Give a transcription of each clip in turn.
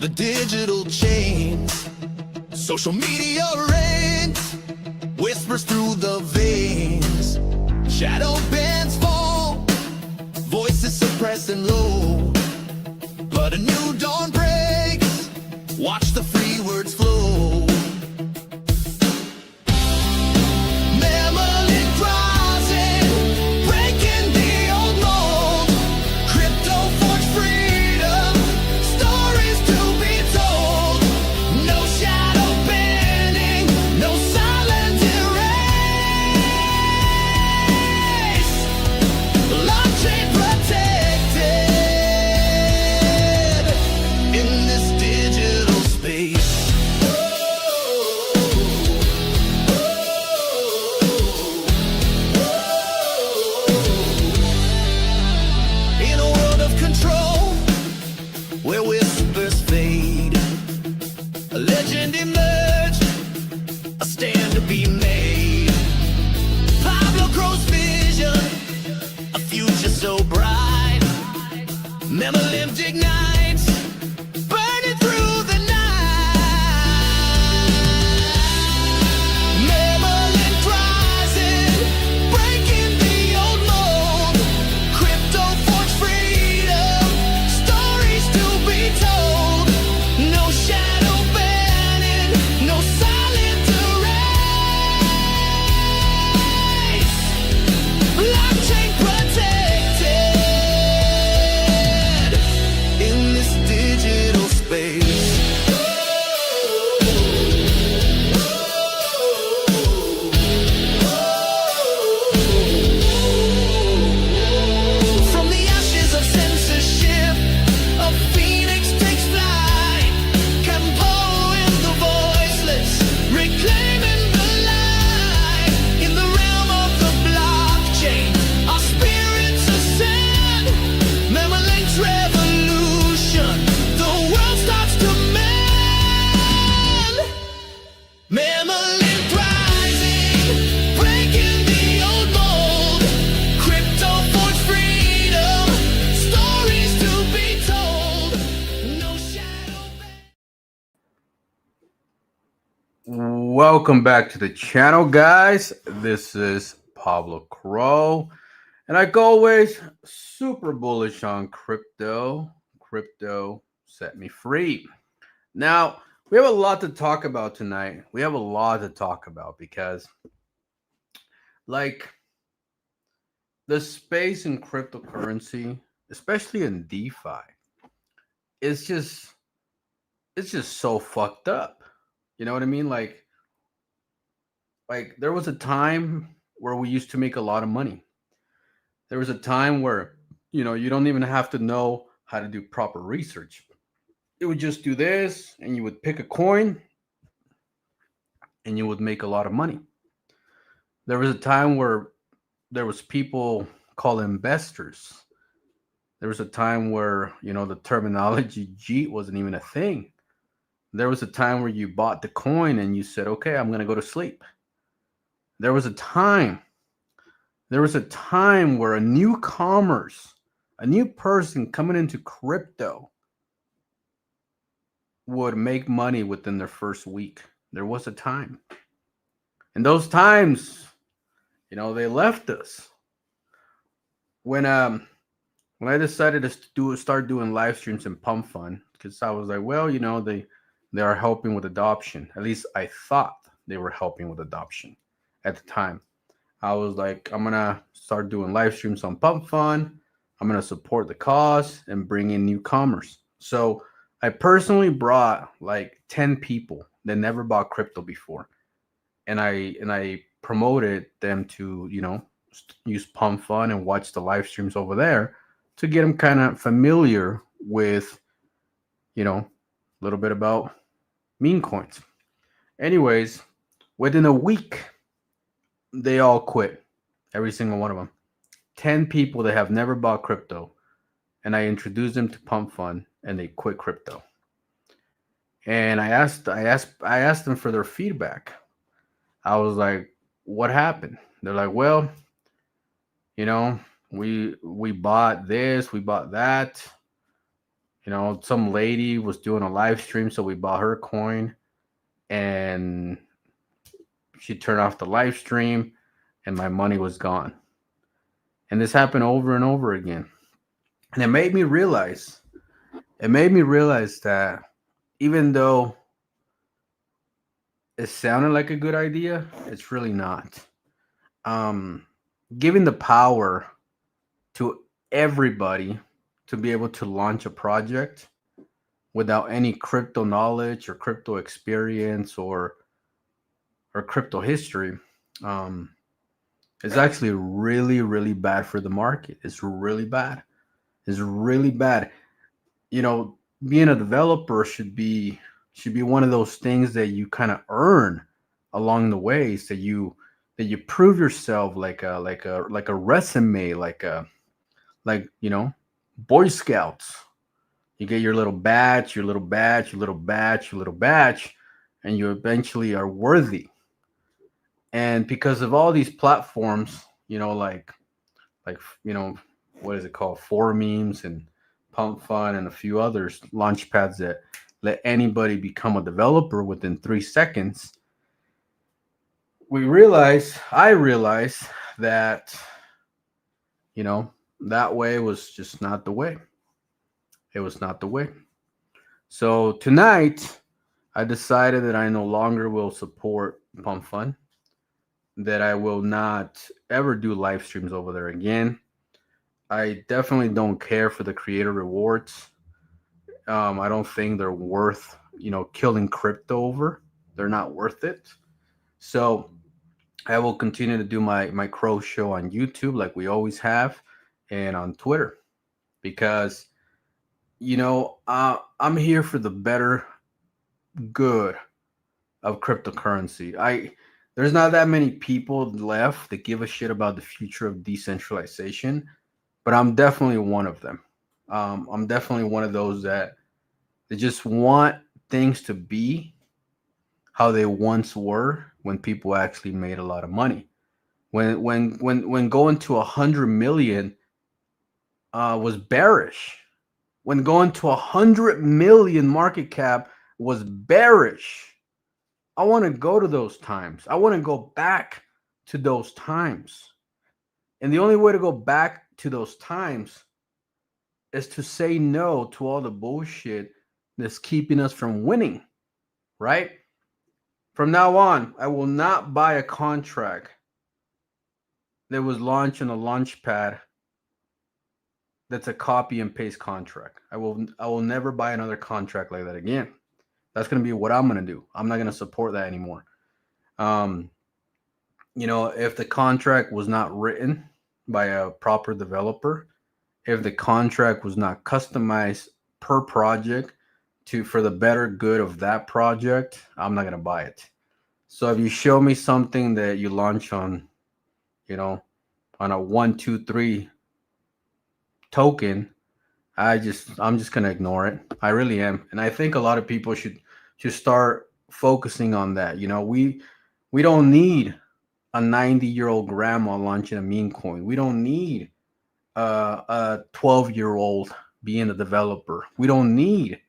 the digital chains. Social media reigns, whispers through the veins. Shadow bands fall, voices suppressed and low. But a new dawn breaks, watch the free words flow. Where whispers fade, a legend emerged, a stand to be made. Pablo Crow's vision, a future so bright. Memolimp ignites, burning through the night. Memolimp rising, breaking the old mold. Crypto forge freedom, stories to be told. No shadow banning, no silent erase. Blockchain protected in this digital space. From the ashes of censorship, a phoenix takes flight, composing the voiceless, reclaiming the light. In the realm of the blockchain, our spirits ascend. Memolink's revolution, the world starts to mend. Memolimp rising, breaking the old mold. Crypto forge freedom, stories to be told. No shadow. Welcome back to the channel, guys. This is Pablo Crow, and like always, super bullish on crypto. Crypto set me free. Now, we have a lot to talk about tonight. We have a lot to talk about because, like, the space in cryptocurrency, especially in DeFi, it's just so fucked up. You know what I mean? Like there was a time where we used to make a lot of money. There was a time where, you don't even have to know how to do proper research. It would just do this and you would pick a coin and you would make a lot of money. There was a time where there was people called investors. There was a time where, the terminology JEET wasn't even a thing. There was a time where you bought the coin and you said, okay, I'm going to go to sleep. There was a time where a new person coming into crypto would make money within their first week. There was a time. And those times, they left us. When I decided to start doing live streams in Pump Fun, because I was like, well, they are helping with adoption. At least I thought they were helping with adoption at the time. I was like, I'm going to start doing live streams on Pump Fun. I'm going to support the cause and bring in newcomers. So I personally brought like 10 people that never bought crypto before. And I promoted them to, use Pump Fun and watch the live streams over there to get them kind of familiar with, a little bit about meme coins. Anyways, within a week, they all quit. Every single one of them. 10 people that have never bought crypto. And I introduced them to Pump Fun and they quit crypto. And I asked them for their feedback. I was like, what happened? They're like, well, we bought this, we bought that. Some lady was doing a live stream, so we bought her coin, and she turned off the live stream, and my money was gone. And this happened over and over again. And it made me realize that even though it sounded like a good idea, it's really not. Um, Giving the power to everybody to be able to launch a project without any crypto knowledge or crypto experience or crypto history um, is actually really, really bad for the market. It's really bad. It's really bad. You know, Being a developer should be one of those things that you kind of earn along the ways that you prove yourself, like a resume, like Boy Scouts. You get your little badge, your little badge, your little badge, your little badge, and you eventually are worthy. And because of all these platforms, like what is it called, four memes and pump fun and a few others, launch pads that let anybody become a developer within 3 seconds, I realized that you know that way was just not the way. It was not the way. So tonight I decided that I no longer will support pump fun, that I will not ever do live streams over there again. I definitely don't care for the creator rewards. I don't think they're worth, killing crypto over. They're not worth it. So I will continue to do my crow show on YouTube like we always have, and on Twitter, because I'm here for the better good of cryptocurrency. There's not that many people left that give a shit about the future of decentralization, but I'm definitely one of them. I'm definitely one of those that they just want things to be how they once were when people actually made a lot of money. When going to 100 million was bearish. When going to 100 million market cap was bearish. I want to go to those times. I want to go back to those times. And the only way to go back to those times is to say no to all the bullshit that's keeping us from winning, right? From now on, I will not buy a contract that was launched on a launch pad that's a copy and paste contract. I will never buy another contract like that again. That's going to be what I'm going to do. I'm not going to support that anymore. Um, if the contract was not written by a proper developer, if the contract was not customized per project for the better good of that project, I'm not going to buy it. So if you show me something that you launch you know, on a 1, 2, 3 token, I'm just gonna ignore it. I really am, and I think a lot of people should start focusing on that. We don't need a 90-year-old grandma launching a meme coin. We don't need a 12-year-old being a developer. We don't need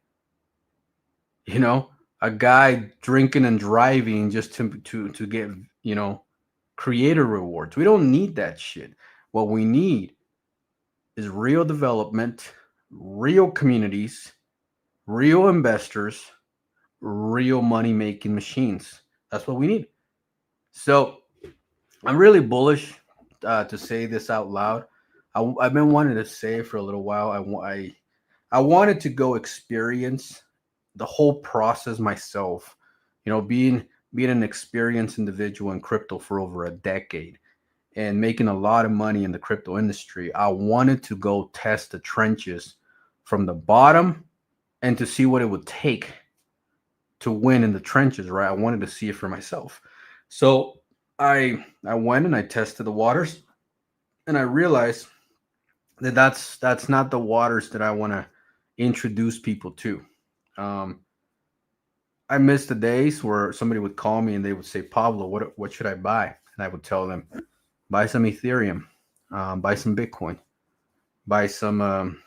you know a guy drinking and driving just to get creator rewards. We don't need that shit. What we need is real development, real communities, real investors, real money making machines. That's what we need. So I'm really bullish to say this out loud. I've been wanting to say it for a little while. I wanted to go experience the whole process myself. Being an experienced individual in crypto for over a decade and making a lot of money in the crypto industry, I wanted to go test the trenches from the bottom and to see what it would take to win in the trenches, right? I wanted to see it for myself. So I went and I tested the waters, and I realized that that's not the waters that I want to introduce people to. Um, I miss the days where somebody would call me and they would say, Pablo, what should I buy? And I would tell them, buy some Ethereum, buy some Bitcoin, buy some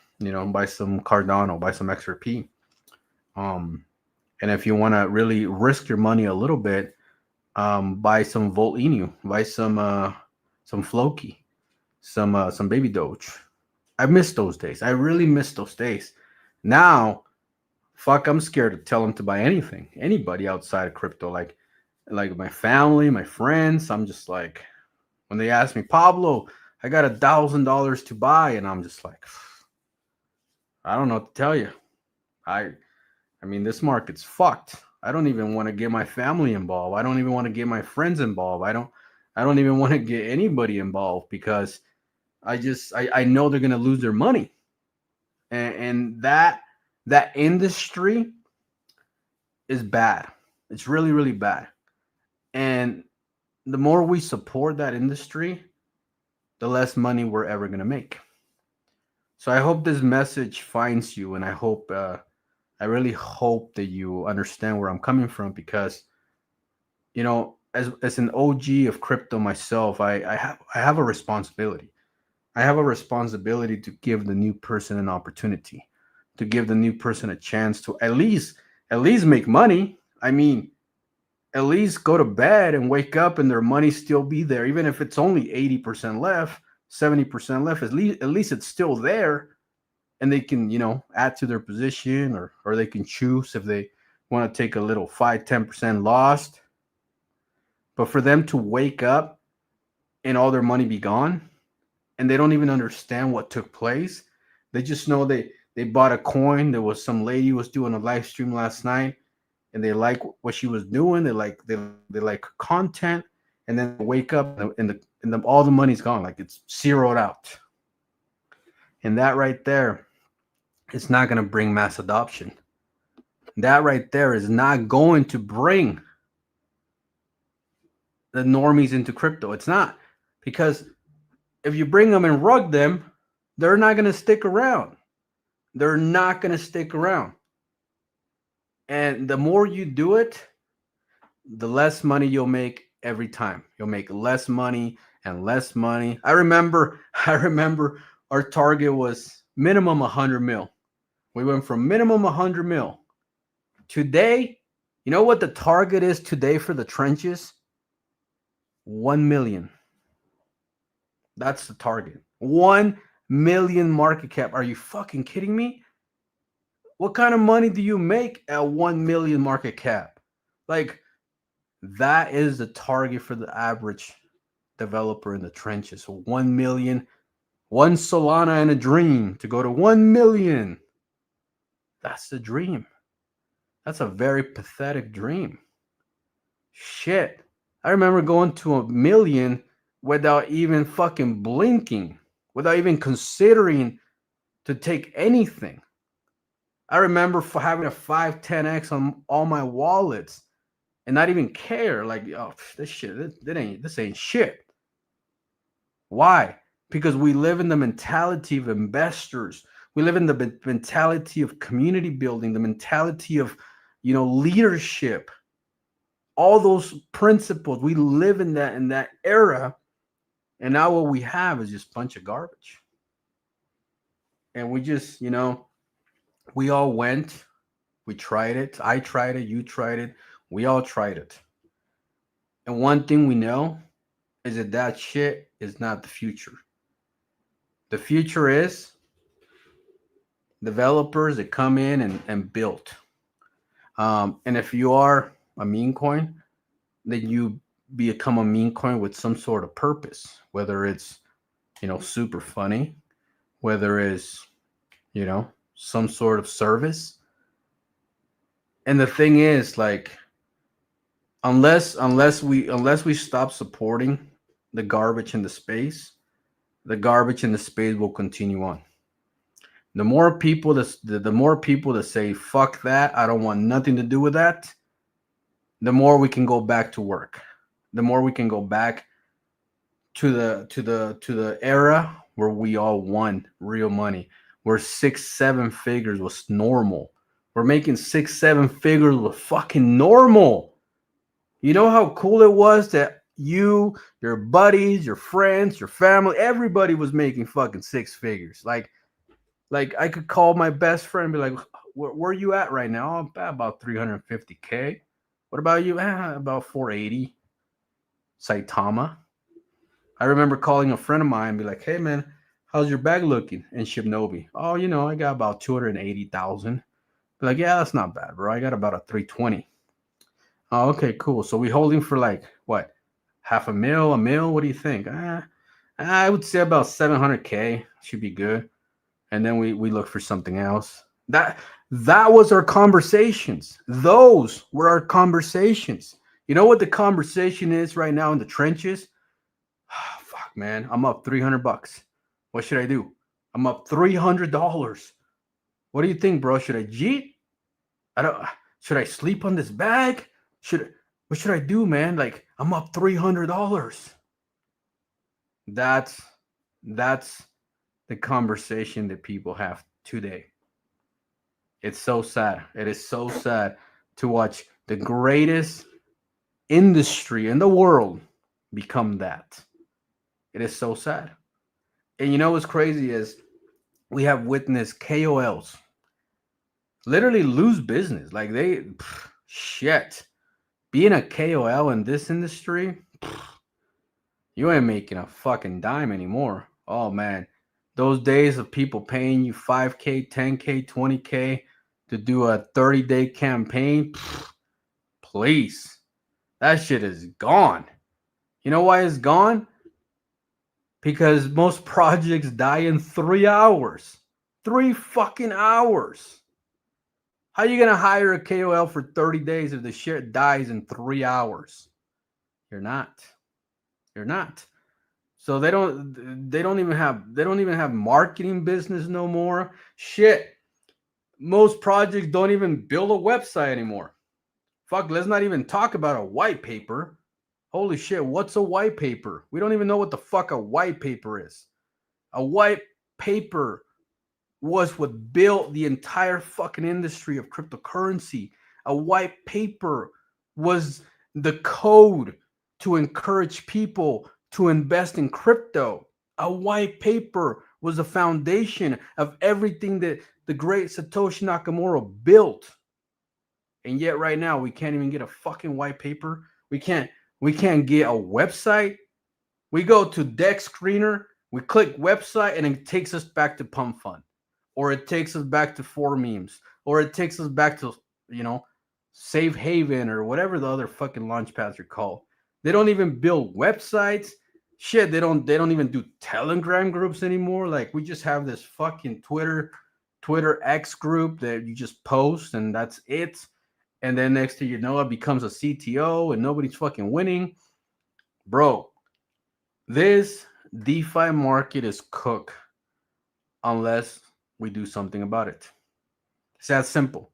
buy some Cardano, buy some XRP. Um, and if you want to really risk your money a little bit, buy some Volt Inu, buy some Floki, some Baby Doge. I miss those days. I really miss those days. Now, fuck, I'm scared to tell them to buy anything, anybody outside of crypto, like my family, my friends. I'm just like, when they ask me, Pablo, I got $1,000 to buy, and I'm just like, I don't know what to tell you. I I mean, this market's fucked. I don't even want to get my family involved. I don't even want to get my friends involved. I don't even want to get anybody involved because I know they're gonna lose their money. And that industry is bad. It's really, really bad. And the more we support that industry, the less money we're ever gonna make. So I hope this message finds you, and I really hope that you understand where I'm coming from because as an OG of crypto myself, I have a responsibility. I have a responsibility to give the new person an opportunity, to give the new person a chance to at least make money. I mean, at least go to bed and wake up and their money still be there, even if it's only 80% left, 70% left. At least it's still there, and they can add to their position, or they can choose if they want to take a little 5-10% lost. But for them to wake up and all their money be gone, and they don't even understand what took place. They just know they bought a coin. There was some lady was doing a live stream last night, and they like what she was doing. They like her content, and then they wake up and all the money's gone. Like, it's zeroed out. And that right there, it's not going to bring mass adoption. That right there is not going to bring the normies into crypto. It's not, because if you bring them and rug them, they're not going to stick around. They're not going to stick around. And the more you do it, the less money you'll make every time. You'll make less money and less money. I remember our target was minimum 100 mil. We went from minimum 100 mil. Today, you know what the target is today for the trenches? 1 million. That's the target. 1 million market cap. Are you fucking kidding me? What kind of money do you make at 1 million market cap? Like, that is the target for the average developer in the trenches. 1 million, one Solana and a dream to go to 1 million. That's the dream. That's a very pathetic dream. Shit. I remember going to 1 million without even fucking blinking, without even considering to take anything. I remember having a 5-10x on all my wallets and not even care. Like, oh, this ain't shit. Why? Because we live in the mentality of investors. We live in the mentality of community building, the mentality of, leadership. All those principles, we live in that era. And now what we have is just a bunch of garbage. And we just, we all went, we tried it. I tried it, you tried it, we all tried it. And one thing we know is that shit is not the future. The future is developers that come in and build. And if you are a meme coin, then you become a meme coin with some sort of purpose, whether it's, super funny, whether it's, some sort of service. And the thing is, like, unless we stop supporting the garbage in the space, the garbage in the space will continue on. The more people that say fuck that, I don't want nothing to do with that, the more we can go back to work. The more we can go back to the era where we all won real money, where 6-7 figures was normal. We're making 6-7 figures was fucking normal. You know how cool it was that you, your buddies, your friends, your family, everybody was making fucking 6 figures. Like Like I could call my best friend and be like, where are you at right now? I'm at about 350K. What about you? About 480. Saitama. I remember calling a friend of mine and be like, hey man, how's your bag looking in Shinobi? Oh, I got about 280,000. Like, yeah, that's not bad, bro. I got about a 320. Oh, okay, cool. So we holding for like what? Half a mil? What do you think? I would say about 700K should be good. And then we look for something else. That was our conversations. Those were our conversations. You know what the conversation is right now in the trenches? Fuck, man, I'm up $300. What should I do? I'm up $300. What do you think, bro? Should I cheat? I don't. Should I sleep on this bag? What should I do, man? Like I'm up $300. That's that's the conversation that people have today. It's so sad. It is so sad to watch the greatest industry in the world become that. It is so sad. And you know what's crazy is we have witnessed KOLs literally lose business. Like shit. Being a KOL in this industry, you ain't making a fucking dime anymore. Oh man, those days of people paying you 5K, 10K, 20K to do a 30-day campaign, please. That shit is gone. You know why it's gone? Because most projects die in 3 hours. 3 fucking hours. How you gonna hire a KOL for 30 days if the shit dies in 3 hours? You're not. You're not. So they don't even have marketing business no more. Shit. Most projects don't even build a website anymore. Fuck, let's not even talk about a white paper. Holy shit, what's a white paper? We don't even know what the fuck a white paper is. A white paper was what built the entire fucking industry of cryptocurrency. A white paper was the code to encourage people to invest in crypto. A white paper was the foundation of everything that the great Satoshi Nakamoto built. And yet right now we can't even get a fucking white paper. We can't get a website. We go to Deck Screener, we click website, and it takes us back to Pump Fund. Or it takes us back to 4Memes. Or it takes us back to, Safe Haven or whatever the other fucking launch pads are called. They don't even build websites. Shit, they don't even do Telegram groups anymore. Like we just have this fucking Twitter X group that you just post and that's it. And then next thing you know, it becomes a CTO and nobody's fucking winning. Bro, this DeFi market is cooked unless we do something about it. It's that simple.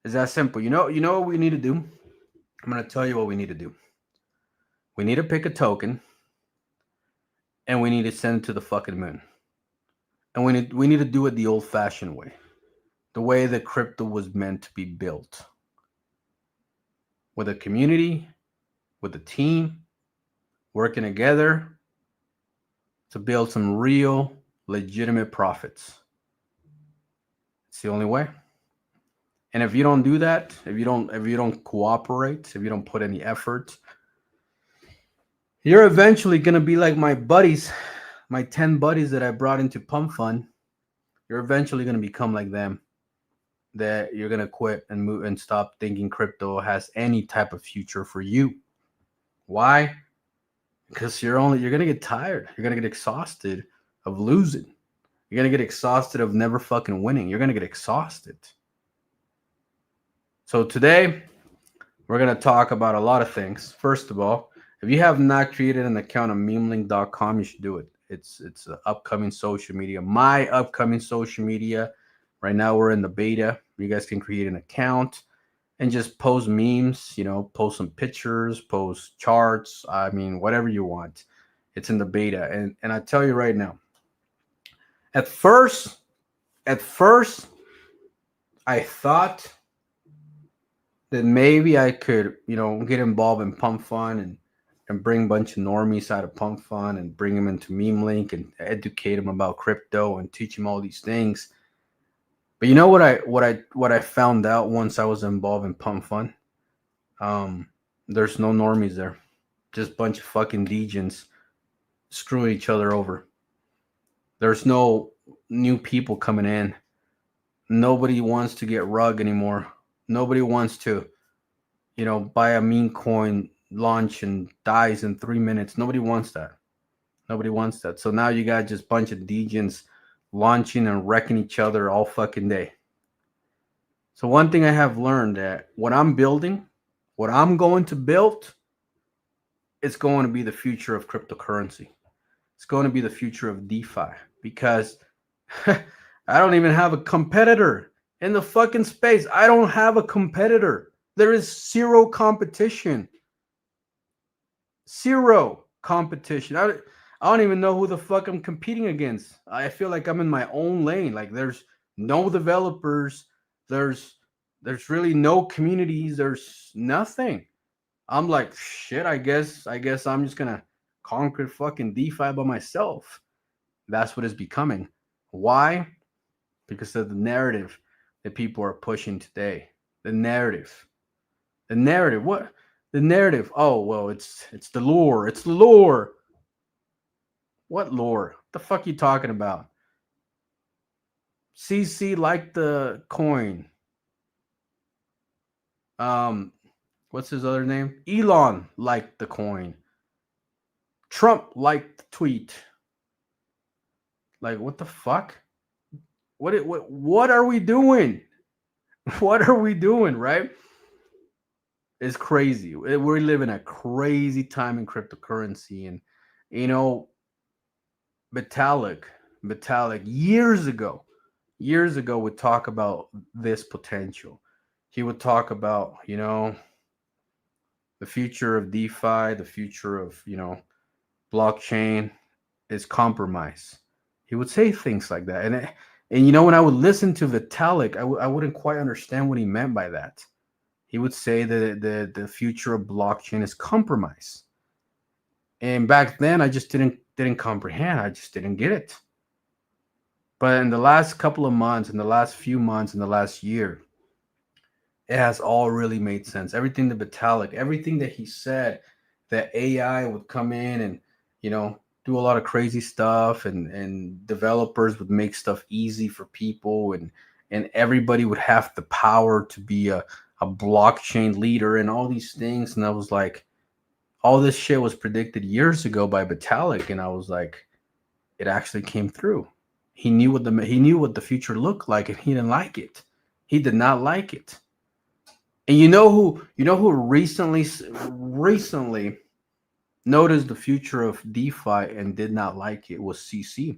It's that simple. You know what we need to do? I'm going to tell you what we need to do. We need to pick a token and we need to send it to the fucking moon. And we need to do it the old-fashioned way. The way that crypto was meant to be built. With a community, with a team, working together to build some real, legitimate profits. It's the only way. And if you don't do that, if you don't cooperate, if you don't put any effort, you're eventually gonna be like my buddies, my 10 buddies that I brought into Pump Fund. You're eventually gonna become like them. That you're gonna quit and move and stop thinking crypto has any type of future for you. Why? Because you're gonna get tired. You're gonna get exhausted of losing. You're gonna get exhausted of never fucking winning. You're gonna get exhausted. So today, we're gonna talk about a lot of things. First of all, if you have not created an account on memelink.com, you should do it. It's an upcoming social media. My upcoming social media. Right now we're in the beta. You guys can create an account and just post memes, post some pictures, post charts. I mean, whatever you want. It's in the beta. And I tell you right now, at first, I thought that maybe I could, get involved in Pump Fund and bring a bunch of normies out of Pump Fun and bring them into Meme Link and educate them about crypto and teach them all these things. But you know what I found out once I was involved in Pump Fun? There's no normies there. Just a bunch of fucking degens screwing each other over. There's no new people coming in. Nobody wants to get rug anymore. Nobody wants to, buy a meme coin, launch, and dies in 3 minutes. Nobody wants that. Nobody wants that. So now you got just a bunch of degens launching and wrecking each other all fucking day. So one thing I have learned that what I'm building, what I'm going to build, it's going to be the future of cryptocurrency. It's going to be the future of DeFi because I don't even have a competitor in the fucking space. I don't have a competitor. There is zero competition. Zero competition. I don't even know who the fuck I'm competing against. I feel like I'm in my own lane. Like there's no developers. There's really no communities. There's nothing. I'm like, shit, I guess I'm just gonna conquer fucking DeFi by myself. That's what it's becoming. Why? Because of the narrative that people are pushing today. The narrative. The narrative. What? The narrative. Oh, well, it's the lore. It's the lore. What lore? What the fuck you talking about? CC liked the coin. What's his other name? Elon liked the coin. Trump liked the tweet. Like, what the fuck? What are we doing? What are we doing, right? It's crazy. We're living a crazy time in cryptocurrency. And, Vitalik years ago would talk about this potential. He would talk about, the future of DeFi, the future of, blockchain is compromise. He would say things like that. And when I would listen to Vitalik, I wouldn't quite understand what he meant by that. He would say that the future of blockchain is compromise. And back then, I just didn't comprehend. I just didn't get it. But in the last couple of months, in the last few months, in the last year, it has all really made sense. Everything that Vitalik, everything that he said, that AI would come in and, do a lot of crazy stuff and developers would make stuff easy for people and everybody would have the power to be a blockchain leader and all these things. And I was like, all this shit was predicted years ago by Vitalik. And I was like, it actually came through. He knew what the future looked like and he didn't like it. He did not like it. And you know who recently noticed the future of DeFi and did not like it was CC.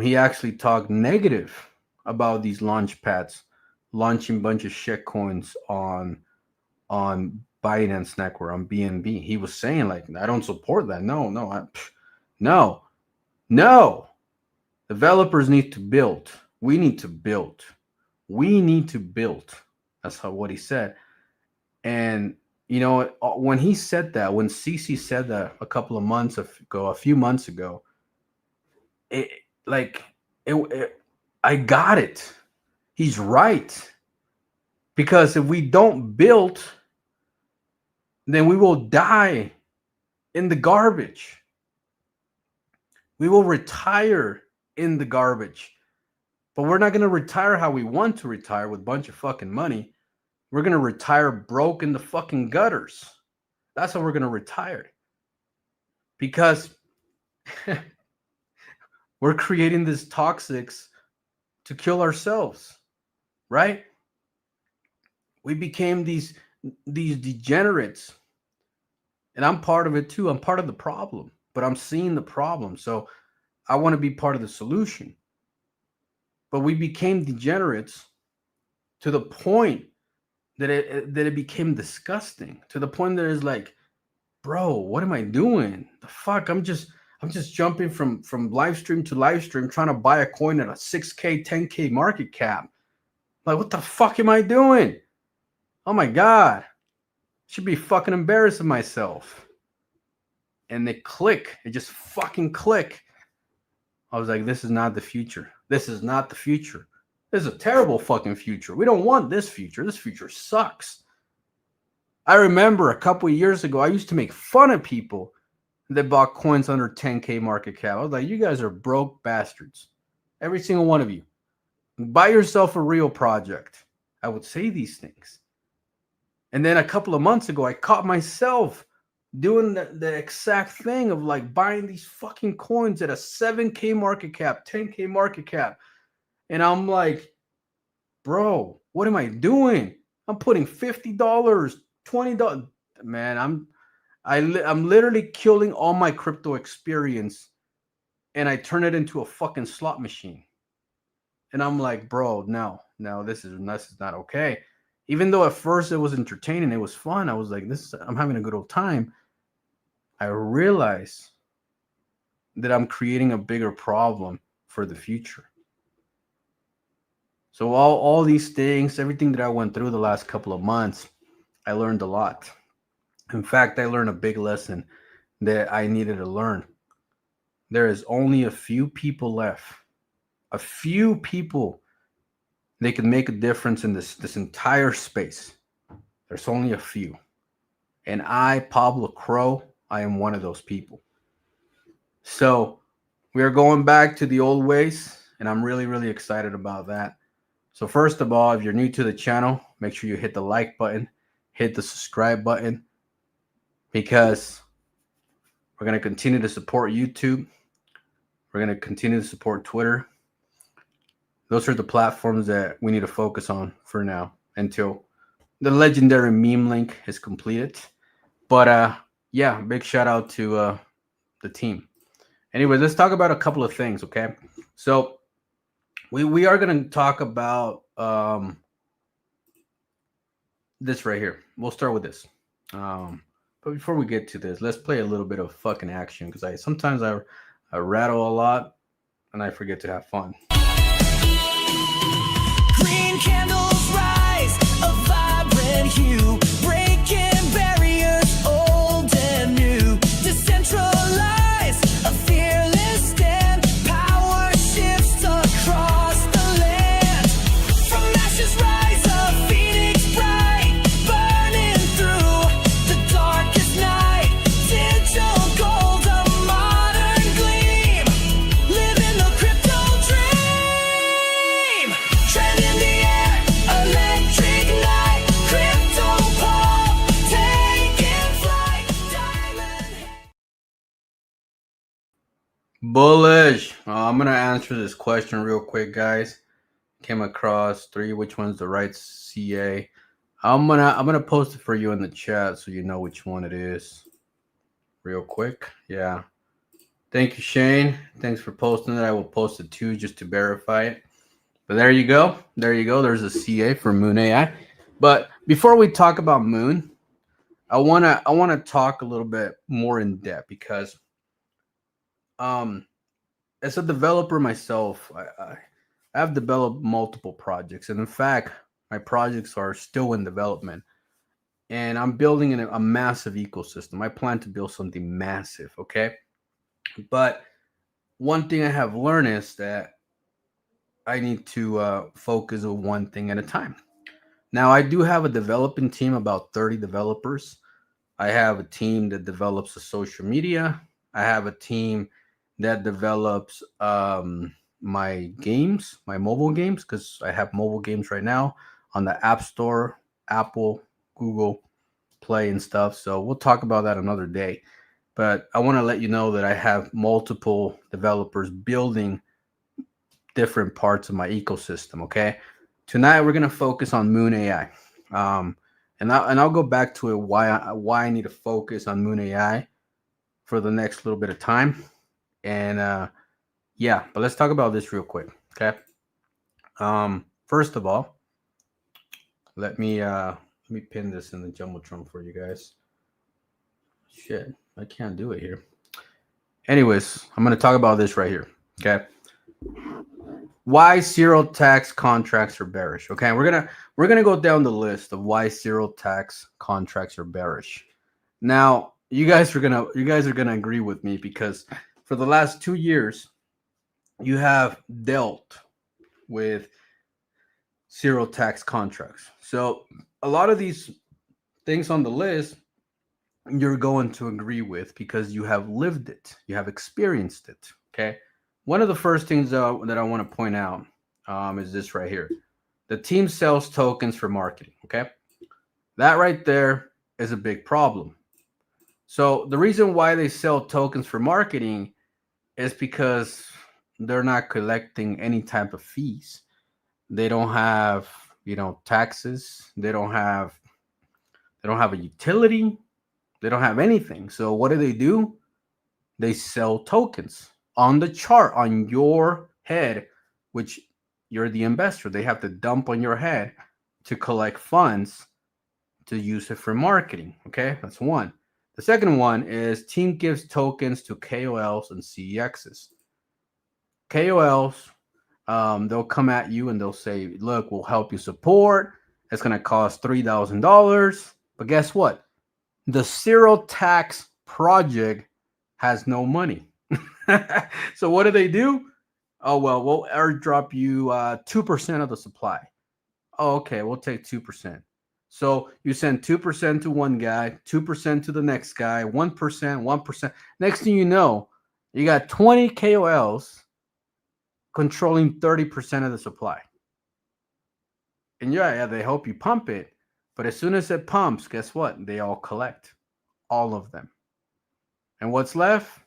He actually talked negative about these launch pads, launching a bunch of shit coins on Binance Network, on BNB. He was saying like, I don't support that. No. Developers need to build. We need to build. That's what he said. And when he said that, when CC said that a few months ago, I got it. He's right. Because if we don't build, then we will die in the garbage. We will retire in the garbage. But we're not going to retire how we want to retire with a bunch of fucking money. We're going to retire broke in the fucking gutters. That's how we're going to retire. Because we're creating these toxics to kill ourselves, right? We became these degenerates. And I'm part of it too. I'm part of the problem, but I'm seeing the problem. So I want to be part of the solution. But we became degenerates to the point that it became disgusting, to the point that it's like, bro, what am I doing? The fuck? I'm just jumping from live stream to live stream trying to buy a coin at a 6K, 10K market cap. Like, what the fuck am I doing? Oh my God. Should be fucking embarrassed of myself. And they click. It just fucking click. I was like, this is not the future. This is not the future. This is a terrible fucking future. We don't want this future. This future sucks. I remember a couple of years ago, I used to make fun of people that bought coins under 10K market cap. I was like, you guys are broke bastards. Every single one of you. Buy yourself a real project. I would say these things. And then a couple of months ago, I caught myself doing the exact thing of like buying these fucking coins at a 7K market cap, 10K market cap. And I'm like, bro, what am I doing? I'm putting $50, $20. Man, I'm literally killing all my crypto experience, and I turn it into a fucking slot machine. And I'm like, bro, no, this is not okay. Even though at first it was entertaining, it was fun. I was like, I'm having a good old time. I realize that I'm creating a bigger problem for the future. So all these things, everything that I went through the last couple of months, I learned a lot. In fact, I learned a big lesson that I needed to learn. There is only a few people left. A few people they can make a difference in this entire space. There's only a few. And I, Pablo Crow, I am one of those people. So we are going back to the old ways, and I'm really, really excited about that. So first of all, if you're new to the channel, make sure you hit the like button, hit the subscribe button, because we're going to continue to support YouTube. We're going to continue to support Twitter. Those are the platforms that we need to focus on for now until the legendary meme link is completed. But yeah, big shout out to the team. Anyway, let's talk about a couple of things, okay? So we are going to talk about this right here. We'll start with this. But before we get to this, let's play a little bit of fucking action, because sometimes I rattle a lot and I forget to have fun. Green candles rise, a vibrant hue, breaking barriers old and new. Decentralized, a fearless stand, power shifts across the land. From ashes rise a phoenix bright, burning through the darkest night. Digital gold, a modern gleam, living the crypto dream. Trend in the air, electric light, crypto pop, taking flight, diamond. Bullish. I'm gonna answer this question real quick, guys. Came across 3. Which one's the right CA? I'm gonna post it for you in the chat so you know which one it is. Real quick. Yeah. Thank you, Shane. Thanks for posting it. I will post it too, just to verify it. But there you go. There you go. There's a CA for Moon AI. But before we talk about Moon, I wanna talk a little bit more in depth, because as a developer myself, I've developed multiple projects, and in fact, my projects are still in development. And I'm building a massive ecosystem. I plan to build something massive, okay? But one thing I have learned is that I need to focus on one thing at a time. Now, I do have a developing team, about 30 developers. I have a team that develops the social media. I have a team that develops my games, my mobile games, because I have mobile games right now on the App Store, Apple, Google Play and stuff. So we'll talk about that another day. But I want to let you know that I have multiple developers building different parts of my ecosystem. Okay. Tonight we're gonna focus on Moon AI. And I'll go back to it why I need to focus on Moon AI for the next little bit of time. And yeah, but let's talk about this real quick. Okay. First of all, let me pin this in the Jumbotron for you guys. Shit, I can't do it here. Anyways, I'm gonna talk about this right here. Okay. why zero tax contracts are bearish. Okay, we're gonna go down the list of why zero tax contracts are bearish. Now, you guys are gonna agree with me because for the last 2 years, you have dealt with zero tax contracts. So a lot of these things on the list you're going to agree with because you have lived it, you have experienced it. Okay. One of the first things that I want to point out is this right here. The team sells tokens for marketing. Okay. That right there is a big problem. So the reason why they sell tokens for marketing is because they're not collecting any type of fees. They don't have, taxes. They don't have a utility. They don't have anything. So what do? They sell tokens on the chart on your head, which you're the investor. They have to dump on your head to collect funds to use it for marketing. Okay, that's one. The second one is team gives tokens to KOLs and CEXs. KOLs, they'll come at you and they'll say, "Look, we'll help you support. It's going to cost $3,000." But guess what? The zero tax project has no money. So what do? Oh, well, we'll airdrop you 2% of the supply. Oh, okay, we'll take 2%. So you send 2% to one guy, 2% to the next guy, 1%, 1%. Next thing you know, you got 20 KOLs controlling 30% of the supply. And yeah, they hope you pump it. But as soon as it pumps, guess what? They all collect. All of them. And what's left?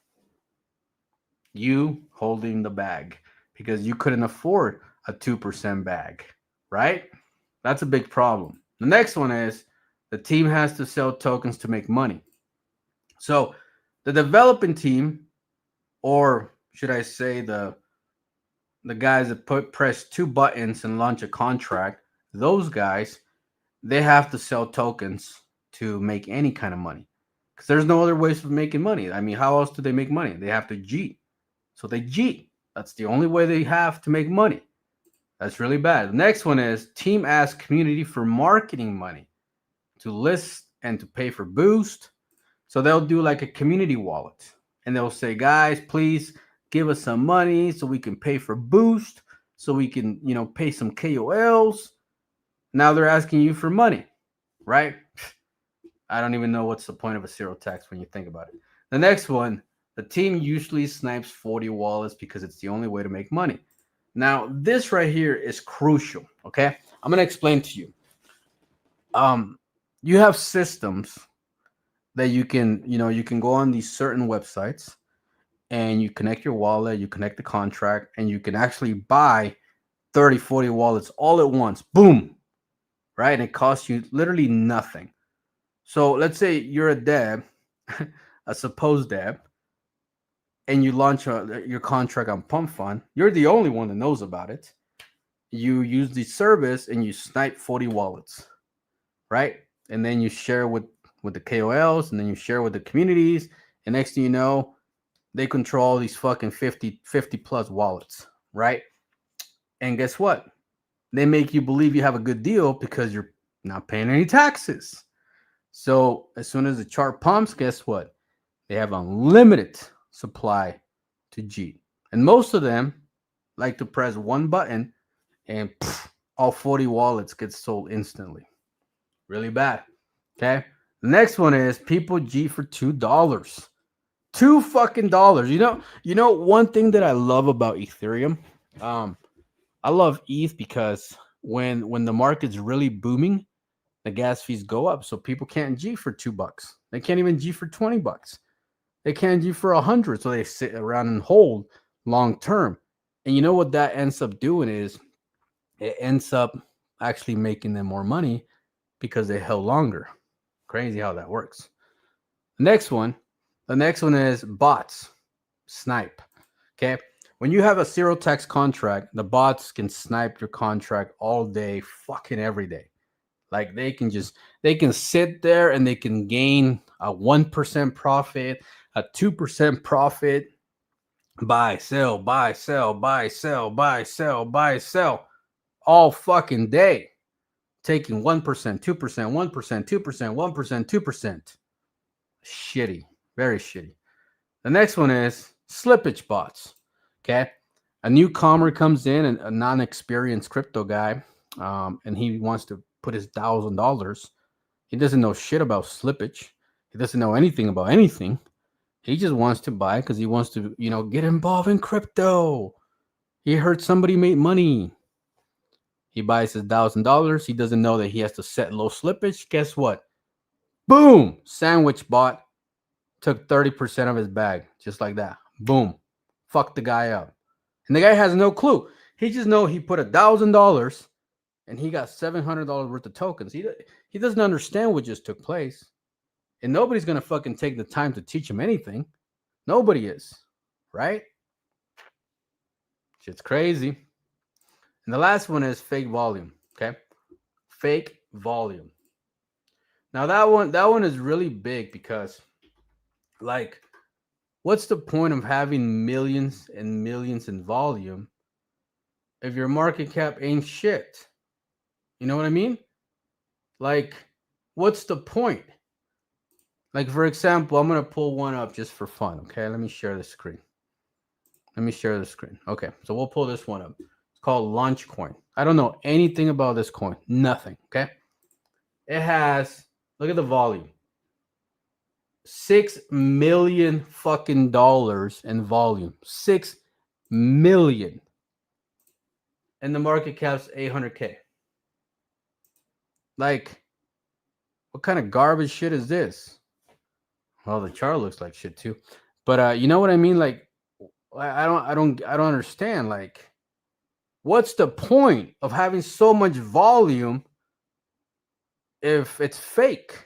You holding the bag because you couldn't afford a 2% bag, right? That's a big problem. The next one is the team has to sell tokens to make money. So the developing team, or should I say the guys that press two buttons and launch a contract, those guys, they have to sell tokens to make any kind of money. Because there's no other ways of making money. I mean, how else do they make money? They have to G. So they G. That's the only way they have to make money. That's really bad. The next one is team asks community for marketing money to list and to pay for boost. So they'll do like a community wallet and they'll say, guys, please give us some money so we can pay for boost, so we can, pay some KOLs. Now they're asking you for money, right? I don't even know what's the point of a zero tax when you think about it. The next one, the team usually snipes 40 wallets because it's the only way to make money. Now, this right here is crucial, okay? I'm going to explain to you. You have systems that you can go on these certain websites and you connect your wallet, you connect the contract, and you can actually buy 30, 40 wallets all at once. Boom, right? And it costs you literally nothing. So let's say you're a dev, a supposed dev, and you launch your contract on Pump Fund. You're the only one that knows about it. You use the service and you snipe 40 wallets, right? And then you share with the KOLs, and then you share with the communities. And next thing you know, they control these fucking 50 plus wallets, right? And guess what? They make you believe you have a good deal because you're not paying any taxes. So as soon as the chart pumps, guess what? They have unlimited supply to G. And most of them like to press one button and all 40 wallets get sold instantly. Really bad. Okay. The next one is people G for $2. $2 fucking. One thing that I love about Ethereum. I love ETH because when the market's really booming, the gas fees go up. So people can't G for $2. They can't even G for $20. They can't G for 100. So they sit around and hold long term. And you know what that ends up doing is it ends up actually making them more money because they held longer. Crazy how that works. The next one is bots. Snipe. Okay. When you have a zero tax contract, the bots can snipe your contract all day, fucking every day. Like they can sit there and they can gain a 1% profit, a 2% profit. Buy, sell, buy, sell, buy, sell, buy, sell, buy, sell all fucking day. Taking 1%, 2%, 1%, 2%, 1%, 2%. Shitty. Very shitty. The next one is slippage bots. Okay. A newcomer comes in and a non experienced crypto guy, and he wants to put his $1,000. He doesn't know shit about slippage. He doesn't know anything about anything. He just wants to buy because he wants to, get involved in crypto. He heard somebody made money. He buys his $1,000. He doesn't know that he has to set low slippage. Guess what? Boom! Sandwich bot took 30% of his bag. Just like that. Boom. Fucked the guy up. And the guy has no clue. He just know he put $1,000 and he got $700 worth of tokens. He doesn't understand what just took place. And nobody's going to fucking take the time to teach him anything. Nobody is. Right? Shit's crazy. And the last one is fake volume. Okay? Fake volume. Now that one is really big because, like, what's the point of having millions and millions in volume if your market cap ain't shit? You know what I mean? Like, what's the point? Like, for example, I'm going to pull one up just for fun. Okay, let me share the screen. Okay, so we'll pull this one up. It's called Launchcoin. I don't know anything about this coin. Nothing. Okay. It has, look at the volume. 6 million fucking dollars in volume. 6 million. And the market cap's 800K. Like, what kind of garbage shit is this? Well, the chart looks like shit too. But you know what I mean? Like, I don't understand. Like, what's the point of having so much volume if it's fake?